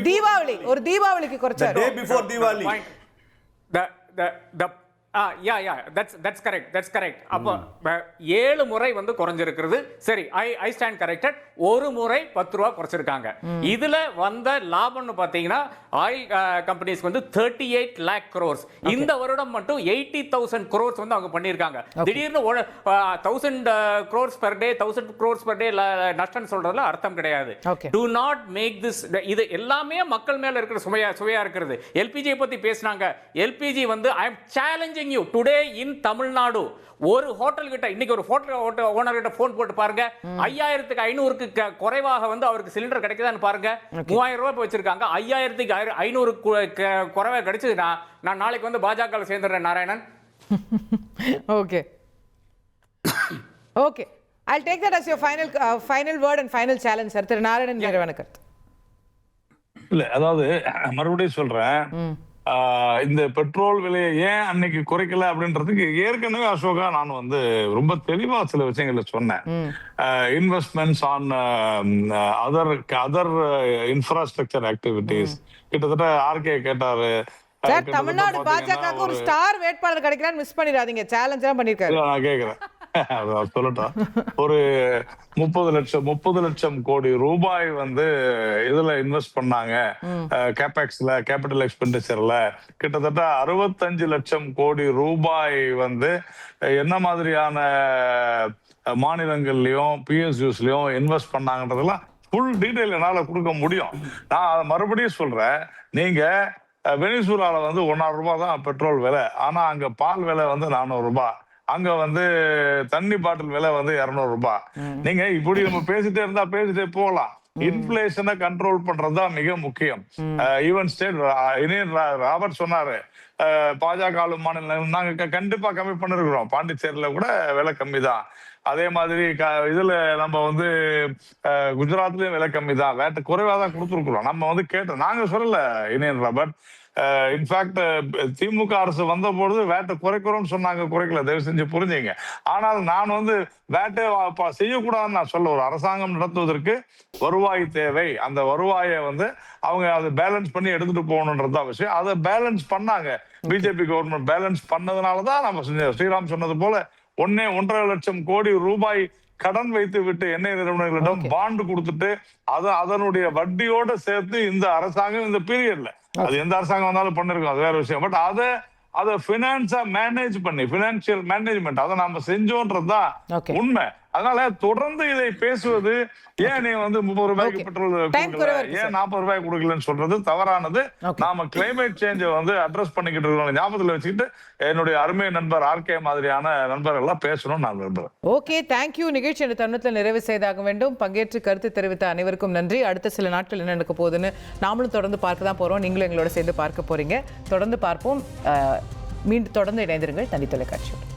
Deepavali ஒரு தீபாவளிக்கு card. The day before Diwali. that's correct. அப்போ 7 முறை வந்து குறைஞ்சிருக்கிறது. சரி, ஐ ஸ்டாண்ட் கரெக்டட். ஒரு முறை 10 ரூபா குறைச்சிருக்காங்க. இதுல வந்த லாபம்னு பாத்தீங்கன்னா ஆயில் கம்பெனிஸ் வந்து 38 lakh crores. இந்த வருடம் மட்டும் 80,000 crores வந்து அவங்க பண்ணிருக்காங்க. திடீர்னு 1000 crores per day 1000 crores per day நஷ்டம் சொல்றதுல அர்த்தம் கிடையாது. Do not make this. இது எல்லாமே மக்கள் மேல இருக்கிற சுமையா இருக்கிறது. எல்பிஜி பத்தி பேசினாங்க. எல்பிஜி வந்து I am challenging you today in Tamil Nadu. ஒரு ஹோட்டல் கிட்ட இன்னைக்கு ஒரு ஹோட்டல் ஓனர் கிட்ட போன் போட்டு பாருங்க, 5500க்கு குறைவாக வந்து அவருக்கு சிலிண்டர் கிடைக்குதான்னு பாருங்க. 3000 ரூபாய் வச்சிருக்காங்க, 5500 குறைவா கிடைச்சதுன்னா நான் நாளைக்கு வந்து பாஜக சேர்ந்துடுறேன் Narayanan. Okay okay, I'll take that as your final word and final challenge sir. திரு நாராயணன் நிறைவான கருத்து. இல்ல, அதாவது மறுபடியும் சொல்றேன், இந்த பெட்ரோல் விலையை ஏன் அன்னைக்கு குறைக்கல அப்படின்றதுக்கு ஏற்கனவே அசோகா நான் வந்து ரொம்ப தெளிவா சில விஷயங்கள்ல சொன்னேன். Investments on other infrastructure activities. கிட்டத்தட்ட ஆர்கே கேட்டாரு, சார் தமிழ்நாடு பாஜகவுக்கு ஒரு ஸ்டார் வேட்பாளர் கிடைக்கிறான்னு மிஸ் பண்ணிடாதீங்க. சேலஞ்ச் தான் பண்ணிருக்காரு. நான் கேக்குறேன் சொல்லட்டும். ஒரு 30 லட்சம் கோடி ரூபாய் வந்து இதுல இன்வெஸ்ட் பண்ணாங்க. கேபெக்ஸ்ல, கேபிட்டல் எக்ஸ்பெண்டிச்சர்ல கிட்டத்தட்ட 65 லட்சம் கோடி ரூபாய் வந்து என்ன மாதிரியான மாநிலங்கள்லயும் பிஎஸ்யூஸ்லயும் இன்வெஸ்ட் பண்ணாங்கன்றதெல்லாம் ஃபுல் டீடைல் என்னால கொடுக்க முடியும். நான் அதை மறுபடியும் சொல்றேன். நீங்க வெனிசுலால வந்து 1.5 ரூபாய் தான் பெட்ரோல் விலை, ஆனா அங்க பால் விலை வந்து 400 ரூபாய், அங்க வந்து தண்ணி பாட்டில் விலை வந்து 200 ரூபாய். நீங்க இப்படி நம்ம பேசிட்டே போகலாம். இன்ஃபிளேஷனை கண்ட்ரோல் பண்றதுதான் மிக முக்கியம். ஈவன் ஸ்டேட் ராபர்ட் சொன்னாரு, பாஜக ஆளும் மாநிலம் நாங்க கண்டிப்பா கம்மி பண்ணிருக்கிறோம். பாண்டிச்சேரியில கூட விலை கம்மி தான். அதே மாதிரி இதுல நம்ம வந்து குஜராத்லயும் விலை கம்மி தான், வேட்டை குறைவா தான் கொடுத்துருக்குறோம். நம்ம வந்து கேட்டோம், நாங்க சொல்லல இனியன் ராபர்ட். இன்ஃபேக்ட் திமுக அரசு வந்த பொழுது வேட்டை குறைக்கிறோம்னு சொன்னாங்க, குறைக்கல, தயவு செஞ்சு புரிஞ்சுங்க. ஆனால் நான் வந்து வேட்டை செய்யக்கூடாதுன்னு நான் சொல்ல, ஒரு அரசாங்கம் நடத்துவதற்கு வருவாய் தேவை. அந்த வருவாயை வந்து அவங்க அதை பேலன்ஸ் பண்ணி எடுத்துட்டு போகணுன்றது விஷயம். அதை பேலன்ஸ் பண்ணாங்க. பிஜேபி கவர்மெண்ட் பேலன்ஸ் பண்ணதுனாலதான் நம்ம ஸ்ரீராம் சொன்னது போல 1.5 லட்சம் கோடி ரூபாய் கடன் வைத்து விட்டு எண்ணெய் நிறுவனங்களிடம் பாண்டு கொடுத்துட்டு அதனுடைய வட்டியோட சேர்த்து இந்த அரசாங்கம் இந்த பீரியட்ல, அது எந்த அரசாங்கம் வந்தாலும் பண்ணிருக்கோம், அது வேற விஷயம். பட் அதை பினான்ஸா மேனேஜ் பண்ணி, பினான்சியல் மேனேஜ்மெண்ட் அதை நாம செஞ்சோன்றதுதான் உண்மை. அதனால தொடர்ந்து இதை பேசுவது, ஏன் நீ வந்து 30 ரூபாய்க்கு பெட்ரோல் கொடுக்கல, ஏன் 40 ரூபாய் கொடுக்கலன்னு சொல்றது தவறானது. நாம கிளைமேட் சேஞ்சை வந்து அட்ரஸ் பண்ணிக்கிட்டு இருக்கோம். ஞாபகத்துல வச்சுக்கிட்டு என்னுடைய அருமை நண்பர் ஆர்கே மாதிரியான நண்பர்கள் எல்லாம் பேசணும்னு நான் விரும்புறேன். Okay, thank you. நிகழ்ச்சி இந்த தருணத்தில் நிறைவு செய்தாக வேண்டும். பங்கேற்று கருத்து தெரிவித்த அனைவருக்கும் நன்றி. அடுத்த சில நாட்கள் என்ன நடக்க போகுதுன்னு நாமளும் தொடர்ந்து பார்க்க தான் போறோம். நீங்களும் எங்களோட சேர்ந்து பார்க்க போறீங்க. தொடர்ந்து பார்ப்போம். மீண்டும் தொடர்ந்து இணைந்திருங்கள் தனி தொலைக்காட்சியோடு.